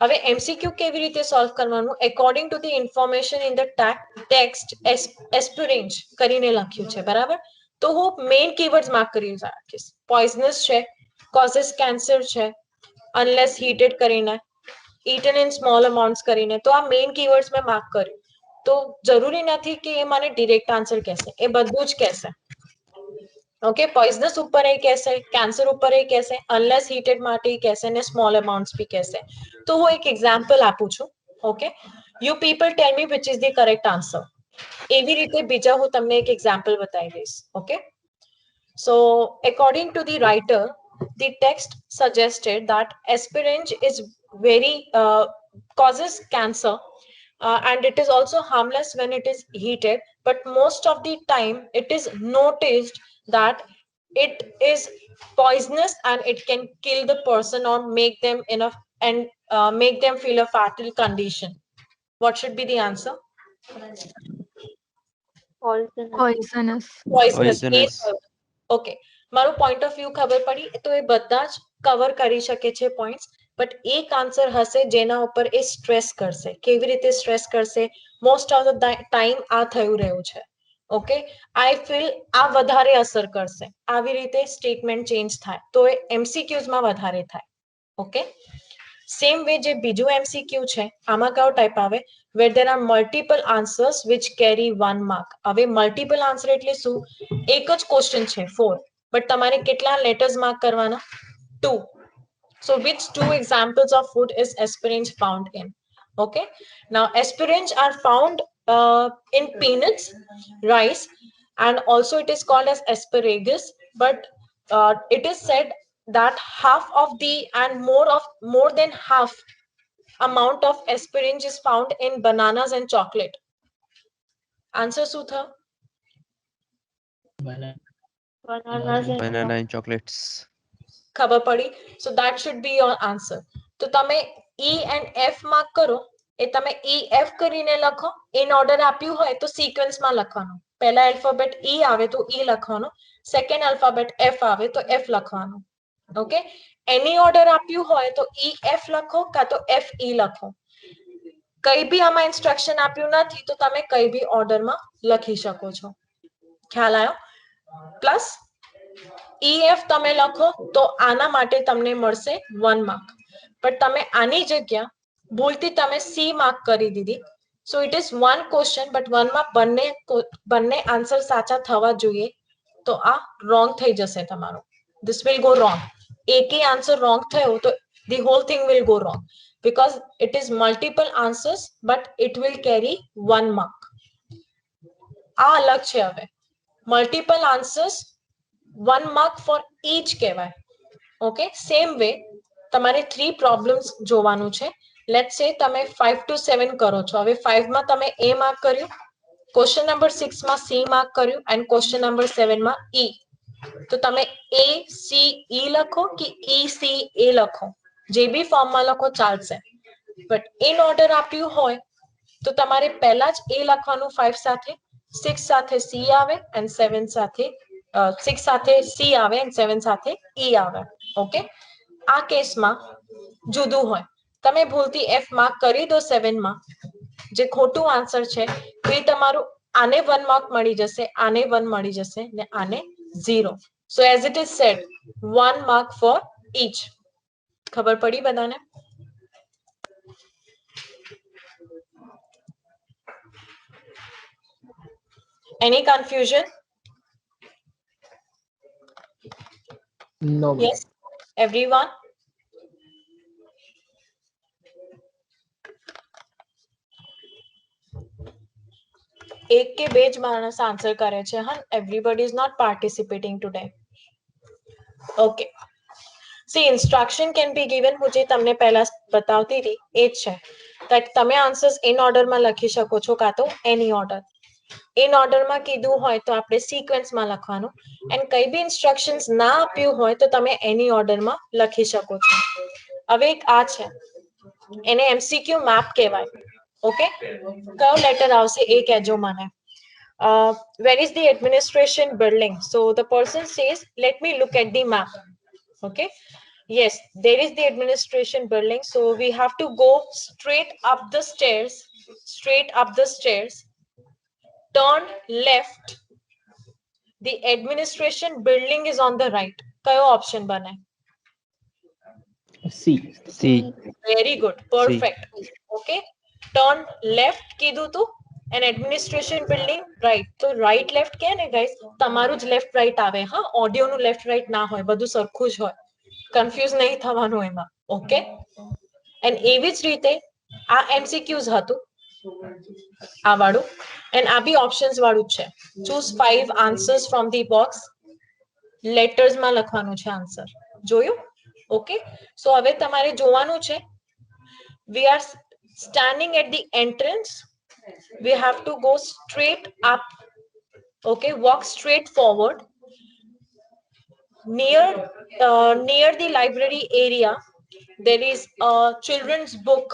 હવે એમસીક્યુ કેવી રીતે સોલ્વ કરવાનું, according to the information in the text એસ્પિરેન્જ કરીને લખ્યું છે, બરાબર? તો હું મેઇન કીવર્ડ્સ માર્ક કરી રાખીશ. પોઈઝનસ છે, કોઝિસ કેન્સર છે, અનલેસ હીટેડ કરીને, eaten in small amounts કરીને. તો આ મેઇન કીવર્ડ્સ મેં માર્ક કર્યું. તો જરૂરી નથી કે એ મને ડિરેક્ટ આન્સર કહેશે, એ બધું જ કહેશે. ઓકે, પોઈઝનસ ઉપર એ કહેશે, કેન્સર ઉપર એ કહેશે, અનલેસ હીટેડ માટે કહેશે ને સ્મોલ અમાઉન્ટ્સ બી કહેશે. તો હું એક એક્ઝામ્પલ આપું છું. Okay, you people tell me which is the correct answer. એવી રીતે બીજા હું તમને એક એક્ઝામ્પલ બતાવી દઈશ. Okay, so according to the writer, the text suggested that aspiringe is very causes cancer, and it is also harmless when it is heated, but most of the time it is noticed that it is poisonous and it can kill the person or make them enough and make them feel a fatal condition. What should be the answer? Poisonous. Poisonous. Poisonous. Okay, મારું point of view ખબર પડી તો એ બધા જ cover કરી શકે છે points, but એક આન્સર હશે જેના ઉપર એ સ્ટ્રેસ કરશે. કેવી રીતે સ્ટ્રેસ કરશે? મોસ્ટ ઓફ ધ ટાઈમ આ થયું રહ્યું છે. ઓકે, આઈ ફીલ આ વધારે અસર કરશે, આવી રીતે સ્ટેટમેન્ટ ચેન્જ થાય તો એ એમસીક્યુઝમાં વધારે થાય. ઓકે, સેમ વે જે બીજું એમસીક્યુ છે, આમાં કયો ટાઈપ આવે? where there are multiple answers which carry 1 mark. હવે મલ્ટિપલ આન્સર એટલે શું? એક જ ક્વેશ્ચન છે 4, બટ તમારે કેટલા લેટર્સ માર્ક કરવાના? 2. So which 2 examples of food is asparagus found in? Okay, now asparagus are found in peanuts, rice, and also it is called as asparagus, but it is said that half of the and more than half amount of asparagus is found in bananas and chocolate. Answer શું થયો? Banana and chocolates. ખબર પડી? So that should be your answer. તો તમે E and F mark કરો, એ તમે E F કરીને લખો. ઇન ઓર્ડર આપ્યું હોય તો સિક્વન્સમાં લખવાનું. પહેલા આલ્ફાબેટ E આવે તો E લખવાનું, સેકન્ડ આલ્ફાબેટ F આવે તો F લખવાનું. ઓકે, એની ઓર્ડર આપ્યું હોય તો E F લખો કાં તો F E લખો. કઈ બી આમાં ઇન્સ્ટ્રક્શન આપ્યું નથી તો તમે કઈ બી ઓર્ડરમાં લખી શકો છો. ખ્યાલ આવ્યો? પ્લસ EF તમે લખો તો આના માટે તમને મળશે 1 માર્ક, બટ તમે આની જગ્યા ભૂલથી તમે C માર્ક કરી દીધી. So it is 1 question but 1 માં બંને આન્સર સાચા થવા જોઈએ. તો આ રોંગ થઈ જશે તમારો. This will go wrong. એકે આન્સર રોંગ થયો તો the hall thing will go wrong, because it is multiple answers but it will carry 1 mark. આ અલગ છે. હવે multiple answers 1 mark for each કહેવાય. ઓકે, સેમ વે તમારે 3 પ્રોબ્લેમ્સ જોવાનું છે. લેટ્સ સે તમે 5 to 7 કરો છો. હવે 5 માં તમે A માર્ક કર્યું, ક્વેશ્ચન નંબર 6 માં C માર્ક કર્યું એન્ડ ક્વેશ્ચન નંબર 7 માં E. તો તમે A C E લખો કે E C A લખો, જે બી ફોર્મમાં લખો ચાલશે. બટ ઇન ઓર્ડર આપ્યું હોય તો તમારે પહેલા જ A લખવાનું 5 સાથે, 6 સાથે C આવે એન્ડ 7 સાથે 6 સાથે C આવે એન્ડ 7 સાથે E આવે. ઓકે, આ કેસમાં જુદું હોય. તમે ભૂલથી F માર્ક કરી દો 7 માં, જે ખોટું આન્સર છે તો એ તમારું આને 1 માર્ક મળી જશે, આને 1 મળી જશે ને આને 0. So as it is said, 1 mark for each. ખબર પડી બધાને? Any confusion? No. ma'am. Yes, everyone. एक के बेज मानस आंसर करे छे हाँ, everybody is not participating today. Okay. See, instruction can be given. मुझे तमने पहला बतावती थी એ જ છે that તમે આન્સર્સ in order માં લખી શકો છો કાં તો any order. in order માં કીધું હોય તો આપણે sequence માં લખવાનું and કઈ બી instructions ના આપ્યું હોય તો તમે any order માં લખી શકો છો. હવે એક આ છે એને MCQ map કહેવાય. ઓકે, કયો લેટર આવશે એ કહેજો મને. Where is the administration building? So the person says, let me look at the map. Okay, yes, there is the administration building. So we have to go straight up the stairs, turn left. The administration building is on the right. कयो option बने? C. C. Very good, perfect. Okay, turn left કીધું તું and administration building right. તો right left કે ને guys, તમારું જ left right આવે હા, audio નું left right ના હોય, બધું સરખું જ હોય. કન્ફ્યુઝ નહીં થવાનું એમાં. ઓકે, and એવી જ રીતે આ MCQs હતું આ વાળું and આ બી ઓપ્શન્સ વાળું જ છે. choose 5 answers from the box. Letters માં લખવાનું છે આન્સર. જોયું? ઓકે, સો હવે તમારે જોવાનું છે. we are standing at the entrance. We have to go straight up. Okay, walk straight forward. Near the library area there is a children's book.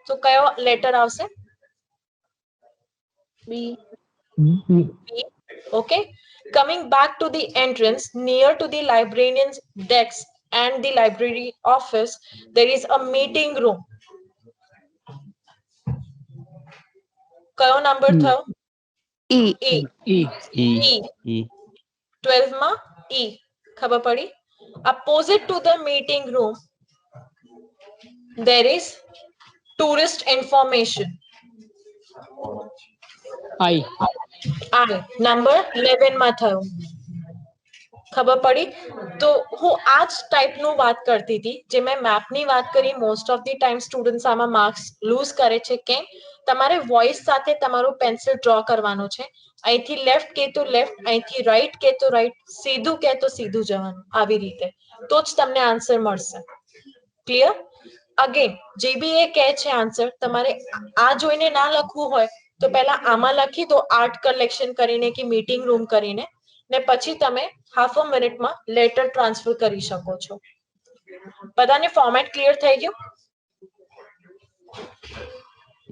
So કયો letter આવશે? B. B. Okay, coming back to the entrance near to the librarian's desk and the library office there is a meeting room. કયો number થયો? E. E. E. E. E. 12 માં E. ખબર પડી? Opposite to the meeting room there is tourist information. I. Number 11 માં થયો. ખબર પડી? તો હું આ જ ટાઈપનું વાત કરતી હતી જે મેં મેપની વાત કરી. Most of the time students આમાં માર્ક્સ લૂઝ કરે છે. કેમ? તમારે વોઇસ સાથે તમારું પેન્સિલ ડ્રો કરવાનું છે. અહીંથી લેફ્ટ કે તો લેફ્ટ, અહીંથી રાઈટ કે તો રાઈટ, સીધું કે તો સીધું જવાનું, આવી રીતે તો જ તમને આન્સર મળશે. ક્લિયર? અગેન જે બી એ કહે છે આન્સર તમારે આ જોઈને ના લખવું હોય તો પહેલા આમાં લખી દો આર્ટ કલેક્શન કરીને કે મીટિંગ રૂમ કરીને, ને પછી તમે હાફ અ મિનિટમાં લેટર ટ્રાન્સફર કરી શકો છો. બધાને ફોર્મેટ ક્લિયર થઈ ગયું?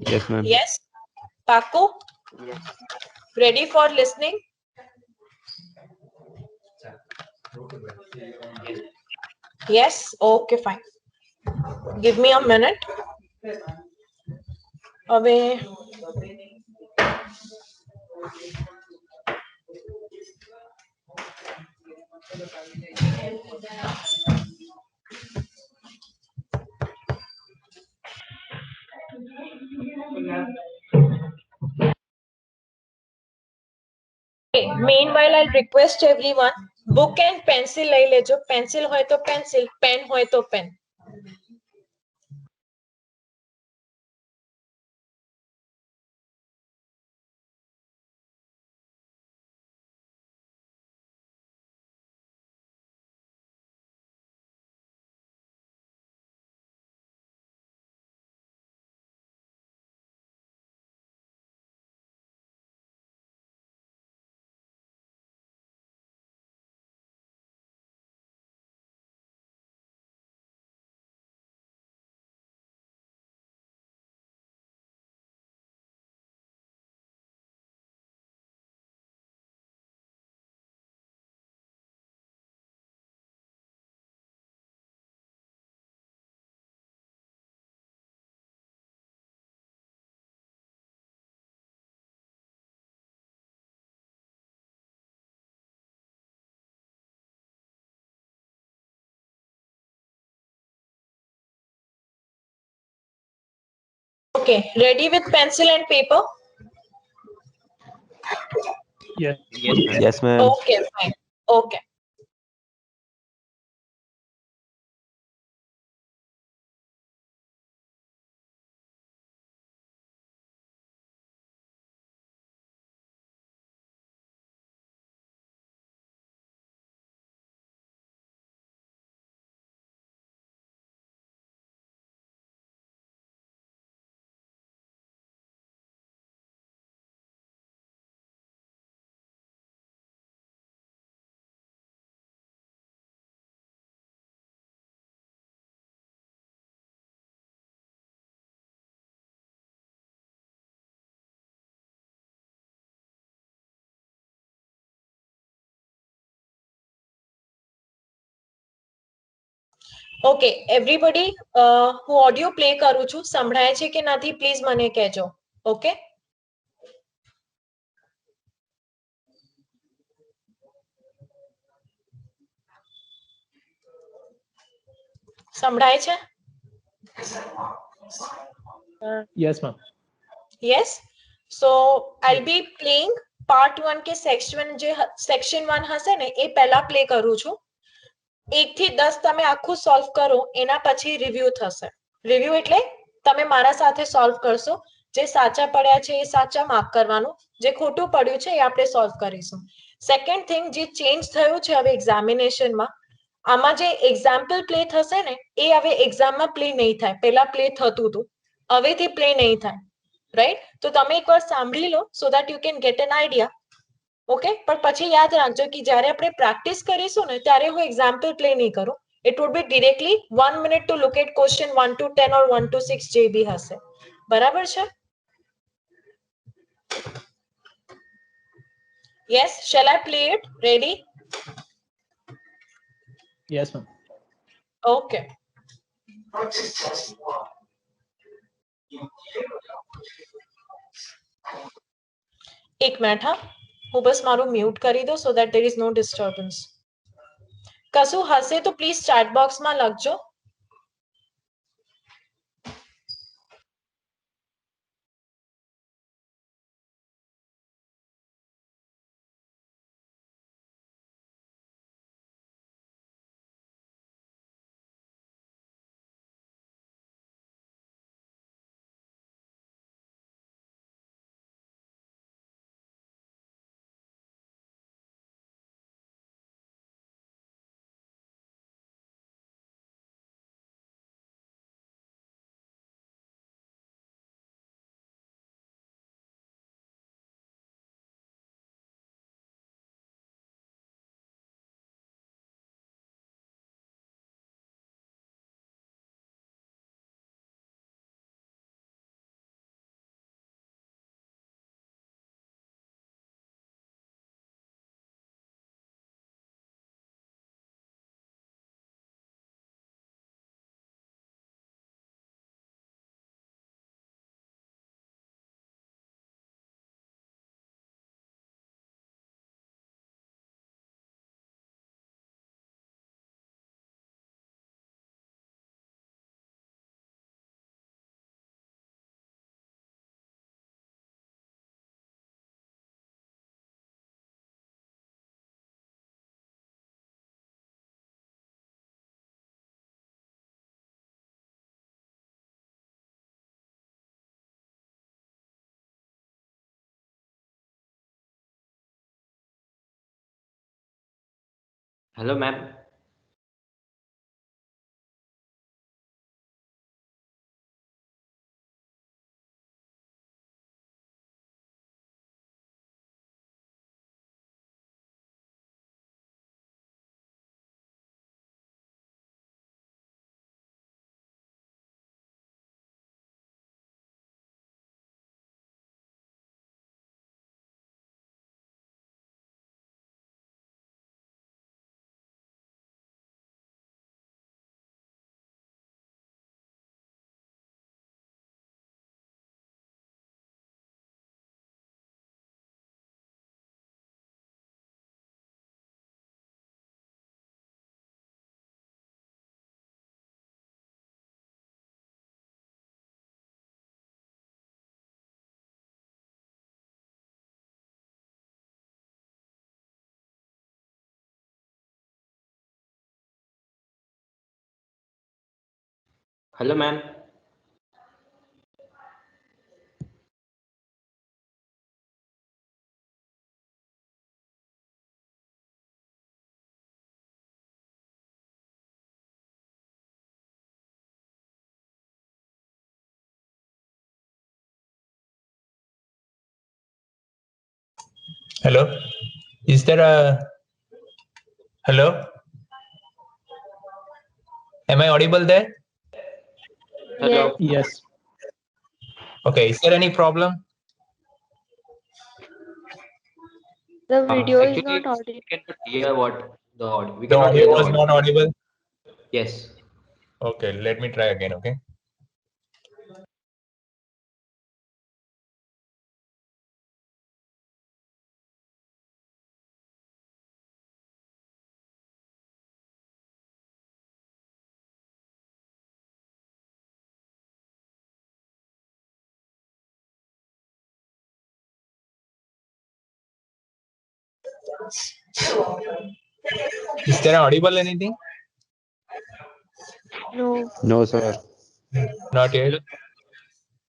Yes, ma'am. યસ, પાકું? Ready for listening? Yes, okay fine. Give me a minute. હવે meanwhile I'll request everyone, book and pencil લઈ લેજો. પેન્સિલ હોય તો પેન્સિલ, પેન હોય તો pen. Okay, ready with pencil and paper? Yes. Yes, ma'am. Yes, ma'am. Okay, fine. Okay. Okay everybody હું audio play કરું છું સંભળાય છે કે નથી પ્લીઝ મને કહેજો ઓકે સંભળાય છે Yes, ma'am. yes so I'll be playing part 1 કે section 1 હશે ને એ પહેલા પ્લે કરું છું 1 થી 10 તમે આખું સોલ્વ કરો એના પછી રિવ્યુ થશે રિવ્યુ એટલે તમે મારા સાથે સોલ્વ કરશો જે સાચા પડ્યા છે એ સાચા માર્ક કરવાનું જે ખોટું પડ્યું છે એ આપણે સોલ્વ કરીશું સેકન્ડ થિંગ જે ચેન્જ થયું છે હવે એક્ઝામિનેશનમાં આમાં જે એક્ઝામ્પલ પ્લે થશે ને એ હવે એક્ઝામમાં પ્લે નહીં થાય પહેલા પ્લે થતું હતું હવેથી પ્લે નહીં થાય રાઈટ તો તમે એકવાર સાંભળી લો so that you can get an idea okay પણ પછી યાદ રાખજો કે જ્યારે આપણે પ્રેક્ટિસ કરીશું ને ત્યારે હું એક્ઝામ્પલ પ્લે નહીં કરું it would be directly 1 minute to look at question 1 to 10 or 1 to 6 જે બી હશે બરાબર છે yes shall I play it ready Yes, ma'am. Okay એક મિનિટ હા હું બસ મારું મ્યુટ કરી દઉં so that there is no disturbance કશું હશે તો પ્લીઝ ચેટ બોક્સમાં લખજો Hello, ma'am. Hello, ma'am. Hello, is there a hello? Am I audible there? Hello. Yes. Okay, is there any problem? The video is Actually, not audible. we cannot hear what the audio. We The cannot hear audio the was audio. not audible. Yes. Okay, let me try again, okay? Is there audible anything? No. No, sir. Not yet.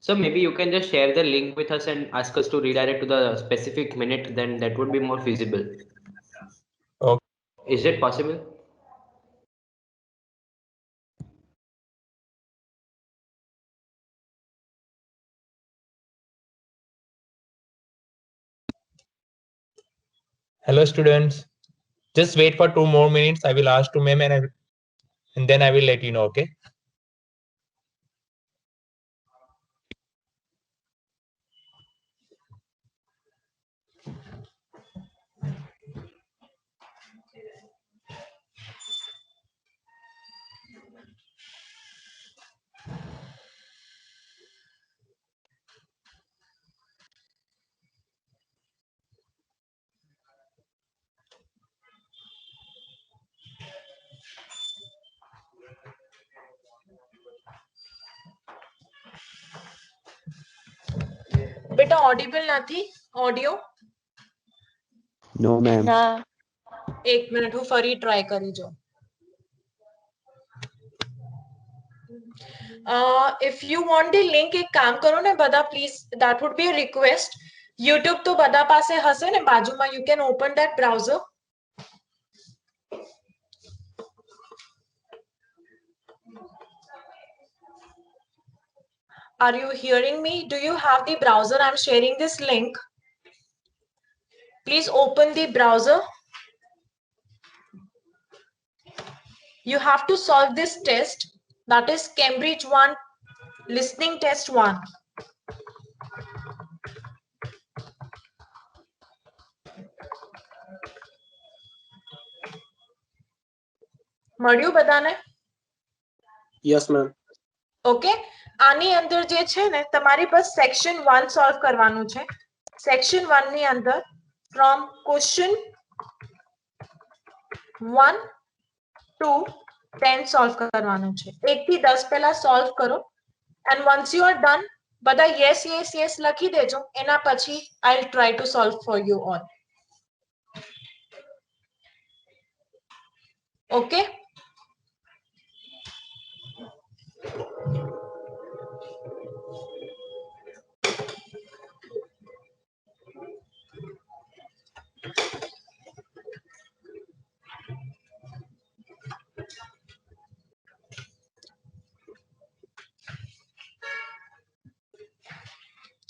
So maybe you can just share the link with us and ask us to redirect to the specific minute, then that would be more feasible. Okay. Is it possible? Hello, students. Just wait for 2 more minutes. I will ask to ma'am and then I will let you know, okay? બેટા audible નથી audio No, ma'am. ના. એક minute હું ફરી try કરી જો if you want the link એક કામ કરો ને બધા please that would be a request YouTube તો બધા પાસે હશે ને બાજુમાં you can open that browser. Are you hearing me? Do you have the browser? I'm sharing this link. Please open the browser. You have to solve this test, that is Cambridge 1 listening test 1. મળ્યું બધાને? Yes, ma'am. Okay, આની અંદર જે છે ને તમારી બસ section 1 solve કરવાનું છે. સેક્શન 1 ની અંદર from question 1 to 10 સોલ્વ કરવાનું છે. 1 થી 10 પહેલા સોલ્વ કરો and once you are done બધા yes yes yes લખી દેજો. એના પછી I'll try to solve for you all. Okay?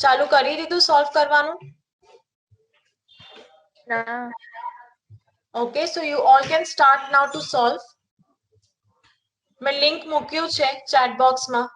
ચાલુ કરી દીધું સોલ્વ કરવાનું? ના. Okay, so you all can start now to solve. मैं लिंक મૂક્યું છે chat box માં.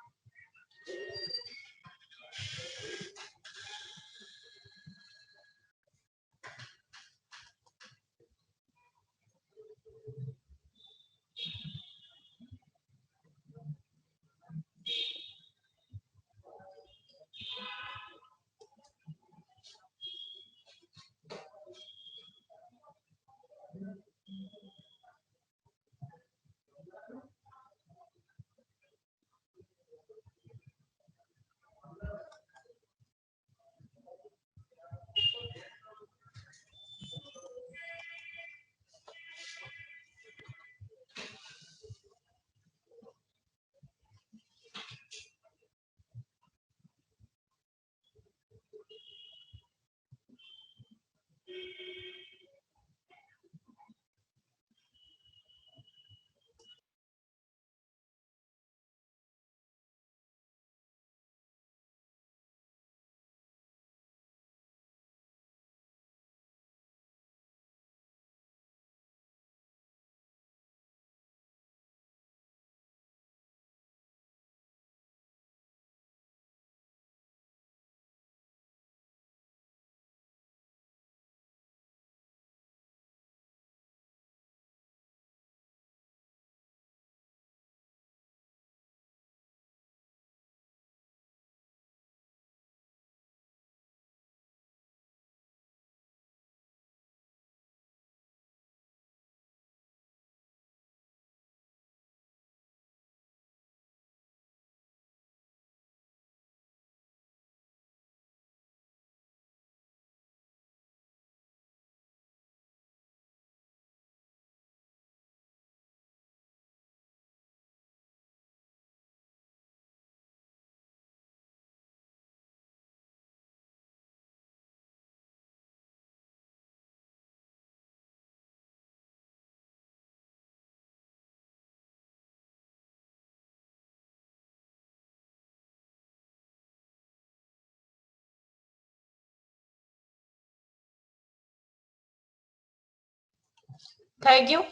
થઈ ગયું?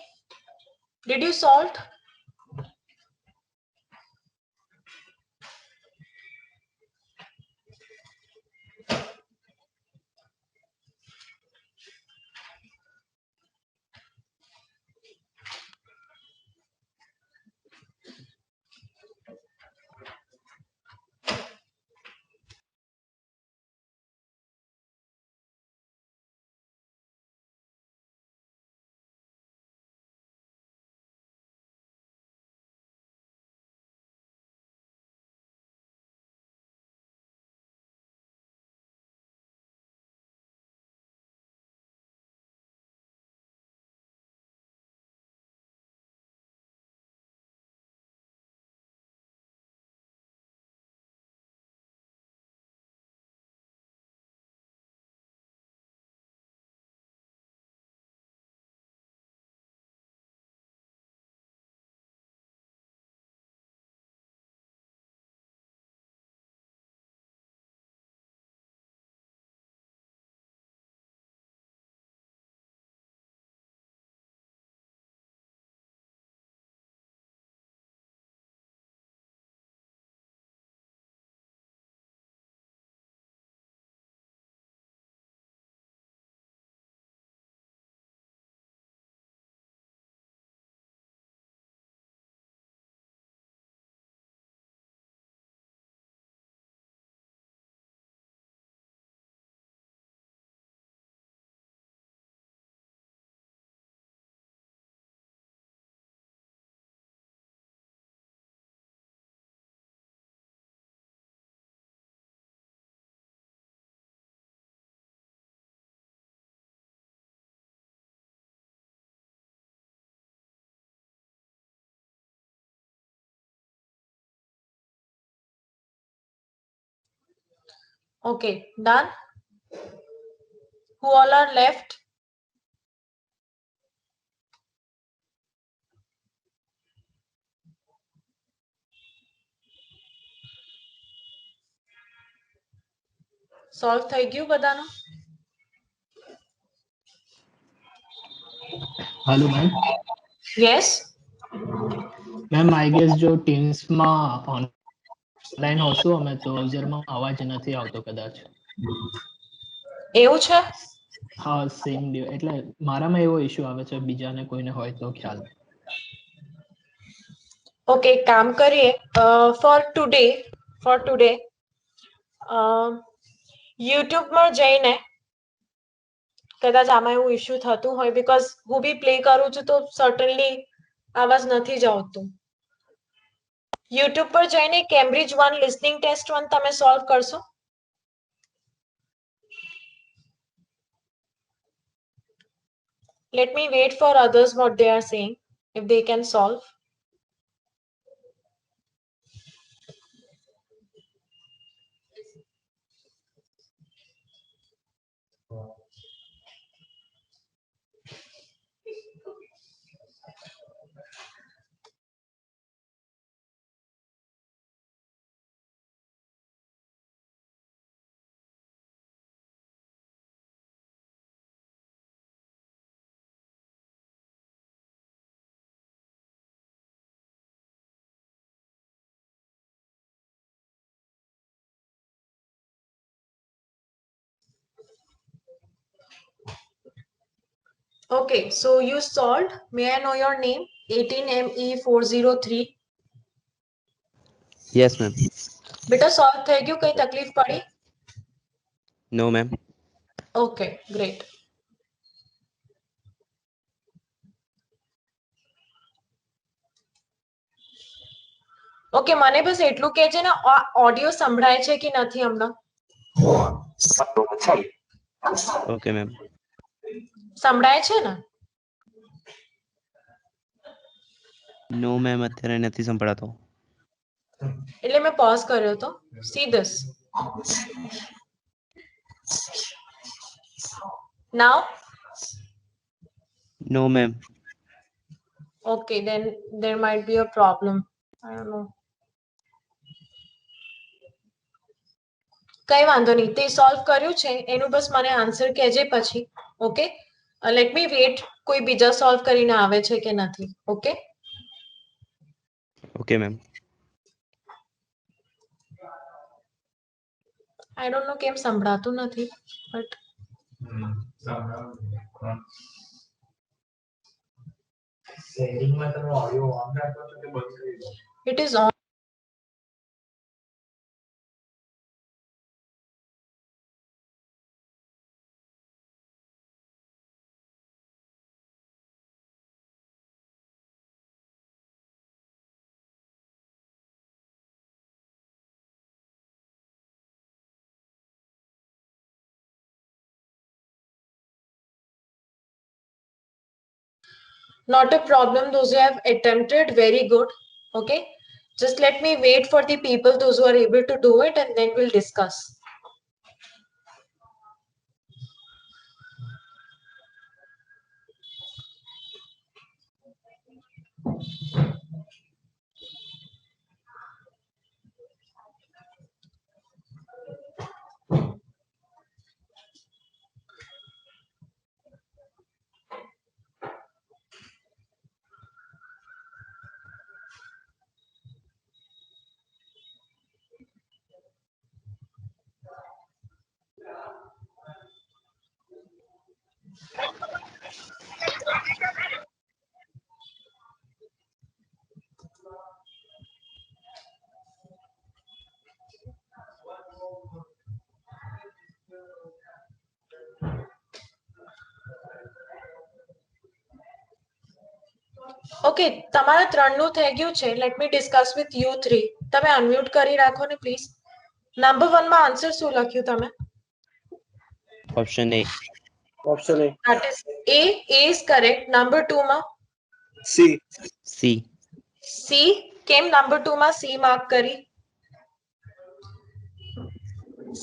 Did you solve? Okay, done. Who all are left? Solve થઈ ગયું બધાનું? Hello ma'am. Yes. Ma'am I guess जो ટીમ્સ માં ઓનલાઈન હોશું અમે તો બ્રાઉઝરમાં અવાજ નથી આવતો કદાચ. એવું છે? હા સેમ એટલે મારામાં એવો ઇશ્યુ આવે છે, બીજાને કોઈને હોય તો ખ્યાલ. ઓકે, કામ કરીએ. ફોર ટુડે યુટ્યુબમાં જઈને કદાચ આમાં એવું ઇશ્યુ થતું હોય, બીકોઝ હું બી પ્લે કરું છું તો સર્ટનલી આવાજ નથી જ આવતું. યુટ્યુબ પર જઈને કેમ્બ્રિજ 1 લિસનિંગ ટેસ્ટ 1 તમે સોલ્વ કરશો? Let me wait for others what they are saying, if they can solve. Okay, so you solved. May I know your name? 18ME403. Yes, ma'am. બેટા solve થઈ ગયું? કઈ તકલીફ પડી? No, ma'am. Okay, great. Okay, મને બસ એટલું કહેજે ને, ઓડિયો સંભળાય છે કે નથી હમણાં? Okay, ma'am. સંભળાય છે ને? No, ma'am. અત્યારે નથી સંભળાતો. એટલે મેં પોઝ કર્યો તો. See this. Now? No, ma'am. Okay, then there might be a problem. I don't know. કઈ વાંધો નહીં, તે સોલ્વ કર્યું છે એનું બસ મને આન્સર કહેજે પછી. ઓકે, લેટ મી વેટ કોઈ બીજા સોલ્વ કરીને આવે છે કે નથી. Okay okay ma'am. I don't know કેમ સંભળાતું નથી but it is on. Not a problem. Those who have attempted, very good. Okay. Just let me wait for the people, those who are able to do it, and then we'll discuss. Okay તમારા ત્રણનું થઈ ગયું છે. Let me discuss with you three. તમે unmute કરી રાખો ને please. Number 1 માં answer શું લખ્યું તમે? Option A. Option A. That is A. A is correct. Number 2 માં સી. સી. C. કેમ નંબર 2 માં C માર્ક કરી?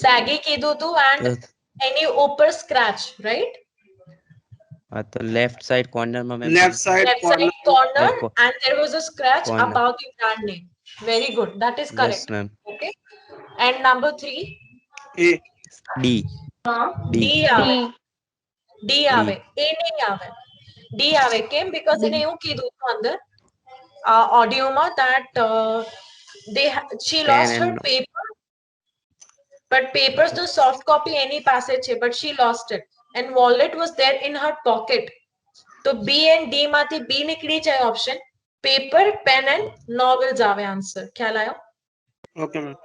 સેગી કીધું તું એન્ડ એની ઉપર સ્ક્રેચ રાઈટ. હા તો લેફ્ટ સાઈડ કોર્નરમાં ma'am. Left side Left side corner and there was a scratch Corner. above the brand name. Very good. That is yes correct. Ma'am. Okay. And number 3 A. D. D D. આવે. D. D આવે. A નહીં આવે. D આવે. કેમ? Because એને એવું કીધું હતું અંદર ઓડિયોમાં that she Pen lost her and paper. But papers the soft copy એની પાસે છે but she lost it and wallet was there in her pocket. તો B and D માંથી B નીકળી જાય option. Paper pen and novels આવે answer. ખ્યાલ આવ્યો? Okay ma'am.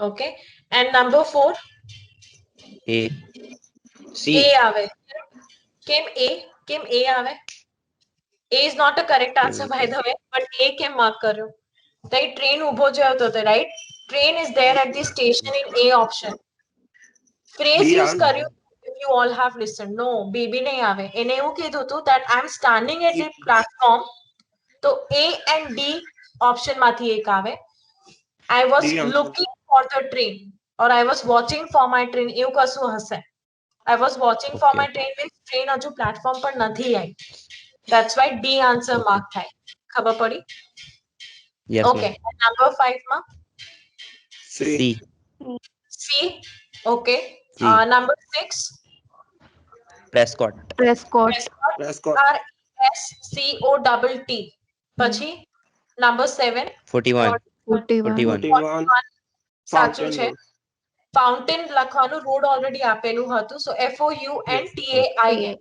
Okay and number 4 A. C. A આવે. કેમ A? કેમ A આવે? A is not a correct answer by the way but A કેમ માર્ક કર્યો? તો એ ટ્રેન ઊભો જ હતો તો right. Train is there at the station in A option. Phrase B use આવે. કર્યું. If you all have listened. No, B બી નહીં આવે. એને એવું કીધું હતું that I'm standing at the platform. તો A and D option માંથી એક આવે. I was D answer. looking for the train or I was watching for my train એવું કશું હશે. I was watching for Okay. my train means train હજુ platform પર નથી આવી. That's why D answer Okay. mark થાય. ખબર પડી? Yes Okay. મેમ. Number 5 માં C. C. C. Okay. C. Number 6 પ્રેસ્કોટ. Prescott. પ્રેસ્કોટ. RSCOTT. પછી number 7 41. 41. 41. સાચું Fountain છે. Road. ફાઉન્ટેન લખવાનું રોડ ઓલરેડી આપેલું હતું સો FOUNTAIN. I-N.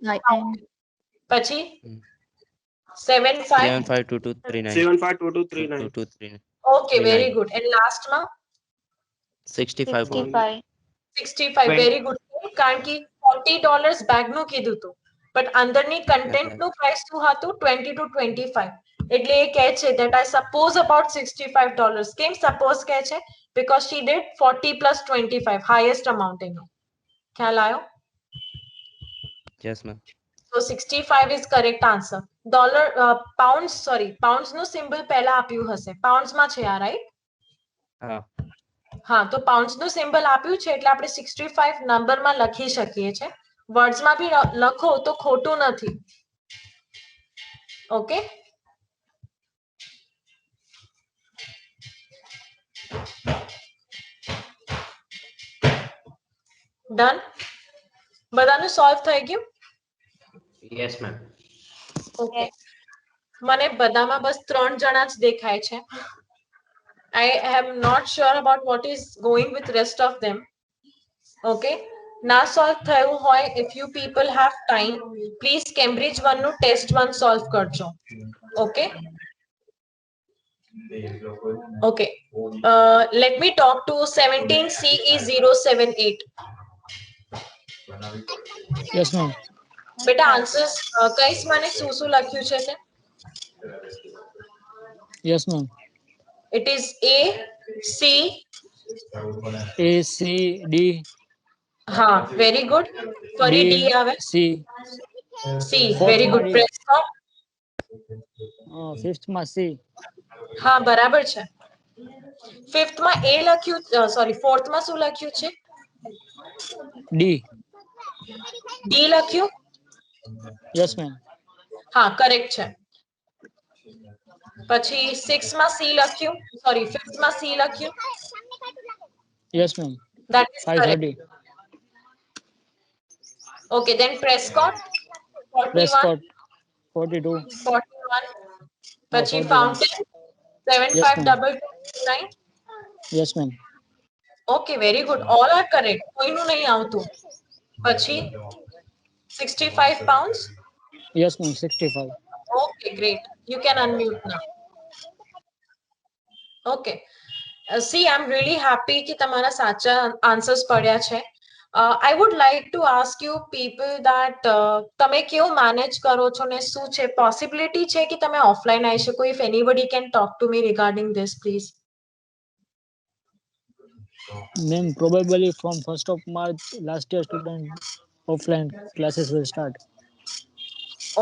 પછી 75. 752239. 752239. 2239. Okay very good and last માં 65. 65. 65 વેરી ગુડ કારણ કે $40 બેગ નું કીધું હતું બટ અંદરની કન્ટેન્ટ નું પ્રાઇસ શું હતું 20 to 25 એટલે એ કહે છે that I suppose about $65 કેમ સપોઝ કહે છે because she did 40 plus 25 highest amount એનો ખ્યાલ આવ્યો Yes ma'am. so 65 is correct answer dollar pounds sorry pounds નું સિમ્બલ પહેલા આપ્યું હશે pounds માં છે આ રાઈટ હા. હા તો પાઉન્ડ્સ નું સિમ્બલ આપ્યું છે એટલે આપણે 65 નંબર માં લખી શકીએ છે વર્ડ્સ માં બી લખો તો ખોટું નથી ઓકે ડન બધાનું સોલ્વ થઈ ગયું Yes, ma'am. ઓકે, મને બધામાં બસ 3 જણા જ દેખાય છે. I am not sure about what is going with rest of them. Okay, ના સોલ્વ થયું હોય, if you people have time, please Cambridge 1 નું test 1 solve કરજો. Okay. Okay. Let me talk to 17CE078. Yes, ma'am. બેટા answers કઈસ મને શું શું લખ્યું છે તે? Yes, ma'am. It is A, C. A, C, D. હા, very good. ફરી D આવે. C. C, very good. Press stop. Fifth માં C. હા, બરાબર છે. ફિફ્થ માં A લખ્યું, સોરી ફોર્થ માં શું લખ્યું છે? D. D લખ્યું? Yes, ma'am. હા, કરેક્ટ છે. પછી 6 માં C લખ્યું, સોરી 5th માં C લખ્યું. Yes, ma'am. That is correct. 530. Okay, then Prescott 41. Prescott 42. 41. પછી 41. Fountain Yes, ma'am. 752229. Yes, ma'am. Okay, very good. All are correct. કોઈનું નહીં આવતું. પછી 65 pounds. Yes, ma'am. 65. Okay, great. You can unmute now. Okay. See, I'm really happy कि તમારા સાચા answers પડ્યા છે. I would like to ask you people that તમે કેવું manage કરો છો ને શું છે? Possibility છે કે તમે offline આવી શકો? If anybody can talk to me regarding this, please. Ma'am, probably from 1st of March, last year student offline classes will start.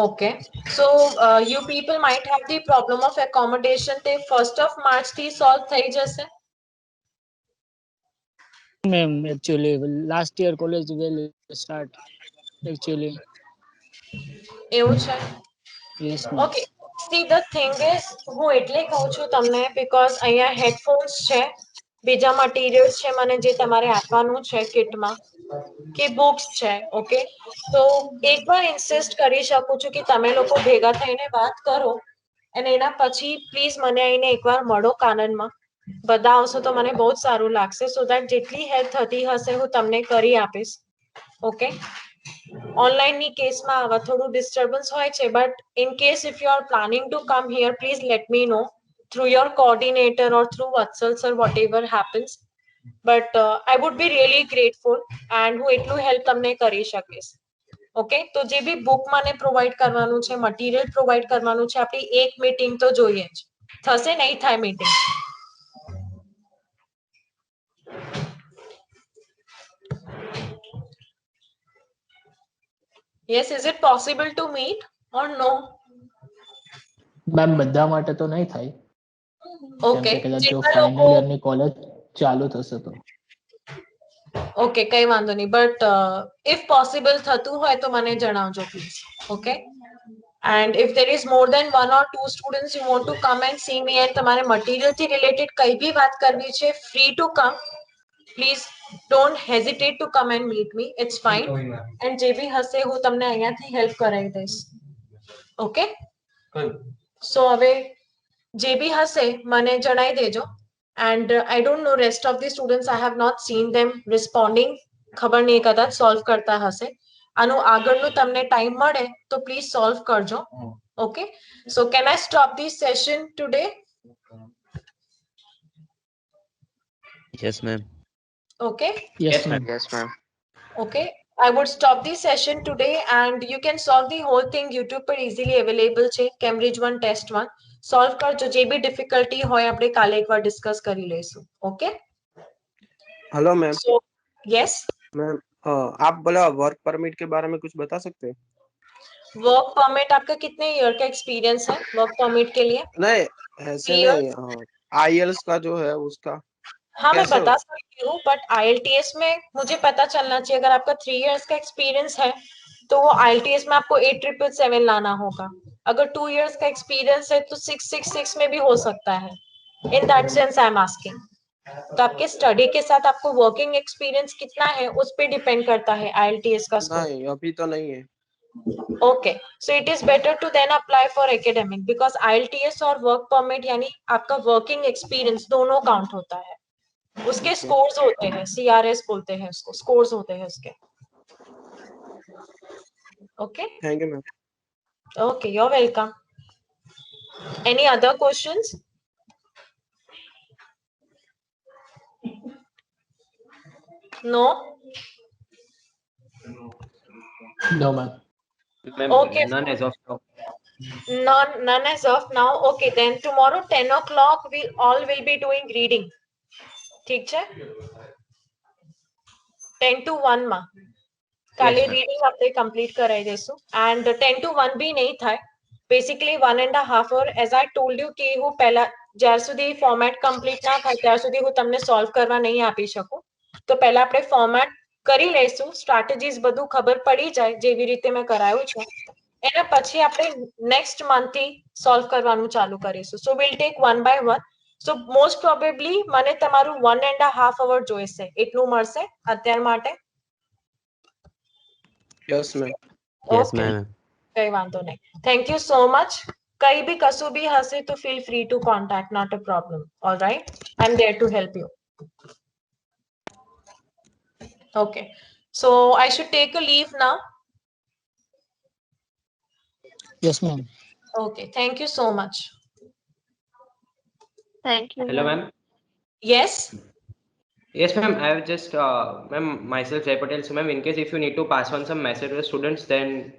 Okay. So, you people might have the problem of accommodation. તે 1st of March થી solve થઈ જશે? Ma'am, actually, last year college will start. Actually. એવું છે? Yes, ma'am. Okay. See, the thing is, હું એટલે કહું છું તમને because અહીંયા headphones છે, બીજા materials છે મને જે તમારે આપવાનું છે કિટમાં, કે books છે. Okay. તો એકવાર insist કરી શકું છું કે તમે લોકો ભેગા થઈને વાત કરો અને એના પછી પ્લીઝ મને આવીને એકવાર મળો કાનનમાં. બધા આવશો તો મને બહુ જ સારું લાગશે, so that જેટલી હેલ્પ થતી હશે હું તમને કરી આપીશ. ઓકે. ઓનલાઈન ની કેસમાં આવા થોડું ડિસ્ટર્બન્સ હોય છે, but in case if you are planning to come here, please let me know through your coordinator or through Vatsal sir, whatever happens. But I would be really grateful and હું એટલું help તમને કરી શકીશ. Okay, તો જે બી book મને provide કરવાનું છે, મટીરિયલ પ્રોવાઈડ કરવાનું છે, આપણી એક મીટિંગ તો જોઈએ જ. થશે નહીં થાય meeting? Yes, is it possible to meet or no? Ma'am બધા માટે તો નહીં થાય. Okay. કેમ કે કદાચ જો જેટલા ફાઇનલ લોકો યર ની કોલેજ ચાલુ થશે તો. ઓકે, કઈ વાંધો નહીં, બટ if possible થતું હોય તો મને જણાવજો please. Okay. And if there is more than 1 or 2 students you want to come and see me and તમારે મટીરિયલ થી રિલેટેડ કઈ બી વાત કરવી છે, free to come. Please don't hesitate to come and meet me. It's fine. And જે B હશે હું તમને અહીંયાથી હેલ્પ કરાવી દઈશ. ઓકે. So હવે જે બી હશે મને જણાવી દેજો. And I don't know rest of the students. I have not seen them responding. ખબર નહીં, કદાચ solve કરતા હશે. આનું આગળનું તમને time મળે તો please solve કરજો. Okay. So can I stop this session today? Yes, ma'am. Okay. Yes, ma'am. Yes, ma'am. Okay. I would stop the session today and you can solve the whole thing. YouTube પર easily available છે. Cambridge 1 test 1 solve કરજો. જે બી difficulty હોય આપણે કાલે એકવાર discuss કરી લઈશું. Okay. Hello ma'am. So yes. Ma'am आप बोला वर्क परमिट के बारे में कुछ बता सकते हैं? वर्क परमिट आपका कितने ईयर का एक्सपीरियंस है वर्क परमिट के लिए? नहीं ऐसे नहीं, IELTS का जो है उसका. हाँ मैं कैसे बता सकती हूँ, बट IELTS में मुझे पता चलना चाहिए. अगर आपका 3 इयर्स का एक्सपीरियंस है तो वो IELTS में आपको 8777 लाना होगा. अगर 2 इयर्स का एक्सपीरियंस है तो 666 में भी हो सकता है. In that sense I am asking. तो आपके स्टडी के साथ आपको वर्किंग एक्सपीरियंस कितना है उस पे डिपेंड करता है IELTS का स्कोर. नहीं अभी तो नहीं है. Okay, so it is better to then apply for academic because IELTS और work permit यानी आपका working experience दोनों count होता है, उसके scores होते हैं, CRS बोलते हैं उसको, scores होते हैं उसके. Okay. Thank you, ma'am. Okay, you're welcome. Any other questions? No. No, ma'am. Ma'am, Okay. none as of now. None as of now. Okay, then tomorrow 10 o'clock we all will be doing reading. ठीक છે? 10 to 1 માં. કાલે ma'am. reading આપણે complete કરાઈ દઈશું. And 10 to 1 બી નહીં થાય. Basically 1.5 hour, as I told you કે હું પહેલા જ્યાર સુધી format complete ના થાય ત્યાર સુધી હું તમને solve કરવા નહીં આપી શકું. તો પહેલા આપણે format કરી લઈશું, strategies બધું ખબર પડી જાય જેવી રીતે મેં કરાયું છે. એના પછી આપણે next month થી solve કરવાનું ચાલુ કરીશું. So we'll take one by one. So most probably મને તમારું 1.5 hour જોઈશે. એટલું મળશે અત્યાર માટે? Yes, ma'am. Yes, Okay. ma'am. કઈ વાંધો નહીં. Thank you so much. કઈ બી કશું બી હશે તો feel free to contact, not a problem. All right, I'm there to help you. Okay, so I should take a leave now. Yes, ma'am. Okay, thank you so much. Thank you. Hello, ma'am. Yes. Yes, ma'am. I have just, ma'am, myself, Jay Patel. So, ma'am, in case if you need to pass on some message to the students, then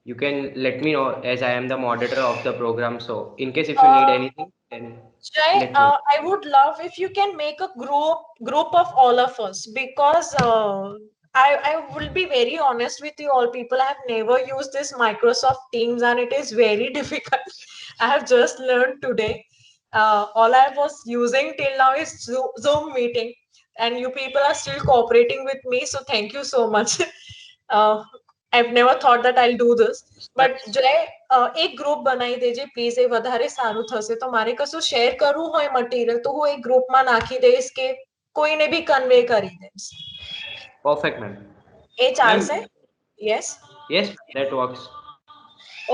you can let me know as I am the moderator of the program. So, in case if you need anything, then Jay, let me know. I would love if you can make a group of all of us, because I will be very honest with you all people. I have never used this Microsoft Teams and it is very difficult. I have just learned today. All I was using till now is Zoom meeting, and you people are still cooperating with me. So thank you so much. I've never thought that I'll do this. But Jay, એક group બનાવી દેજે please, એ વધારે સારું થશે. તો મારે કશું share કરવું હોય મટીરિયલ તો હું એક ગ્રુપમાં નાખી દઈશ કે કોઈને બી કન્વે કરી દઈશ. Perfect, ma'am. એ ચાલશે? Yes. Yes, that works.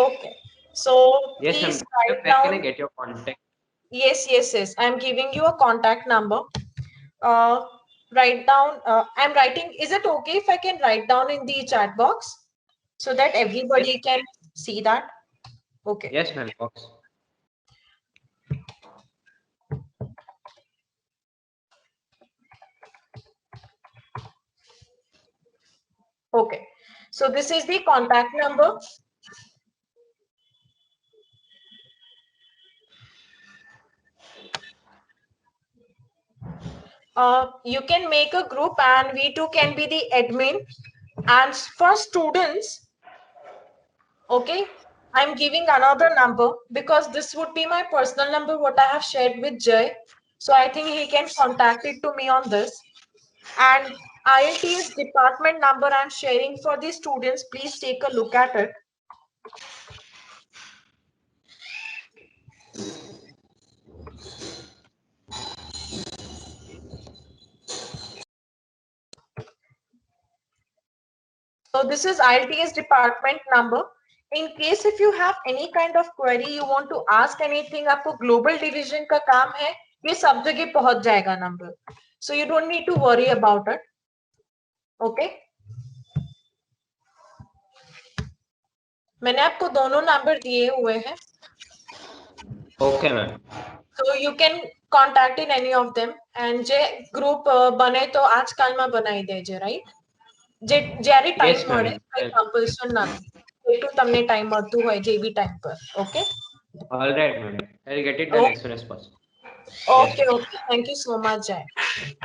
Okay. So Yes, ma'am. please write Where can I down. get your contact? Yes. I'm giving you a contact number. Write down. I'm writing. Is it okay if I can write down in the chat box so that everybody can see that? Okay. Yes, ma'am. Works. Okay. So this is the contact number. You can make a group and we too can be the admin. And for students, okay, I'm giving another number because this would be my personal number what I have shared with Jay. So I think he can contact it to me on this. And IELTS department number I'm sharing for the students. Please take a look at it. So this is IELTS department number. In case if you have any kind of query, you want to ask anything, आपको global division का काम है, ये सब जगह पहुंच जाएगा number. So you don't need to worry about it. Okay? मैंने आपको दोनों नंबर दिए हुए हैं. Okay, ma'am. So you can contact in any of them. And જે group બને તો આજકાલમાં બનાવી દેજે, right? જ્યારે ટાઈમ Yes, ma'am. મળે કઈ કમ્પલ્શન નથી. એટલું તમને ટાઈમ મળતું હોય જે બી ટાઈમ પર. Okay? All right, ma'am. I'll get it done as soon as possible. Okay. Thank you so much, Jay.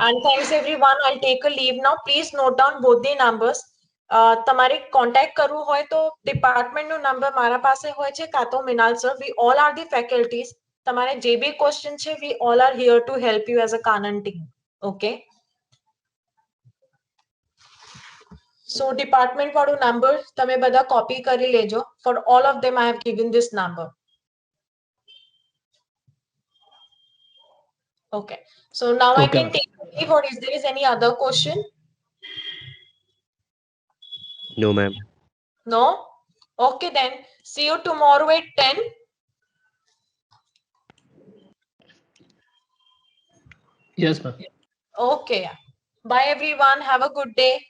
And thanks everyone. I'll take a leave now. Please note down both the numbers. તમારે contact કરવું હોય તો department નો number મારા પાસે હોય છે કાં તો Minal sir. We all are the faculties. તમારે જે બી ક્વેશ્ચન છે, we all are here to help you as a Kanan team. Okay. So department વાળું નંબર તમે બધા કોપી કરી લેજો. For all of them I have given this number. Okay. So now I can take a leave, or is there any other question? No, ma'am. No? Okay, then see you tomorrow at 10. Yes, ma'am. Okay. Bye, everyone. Have a good day.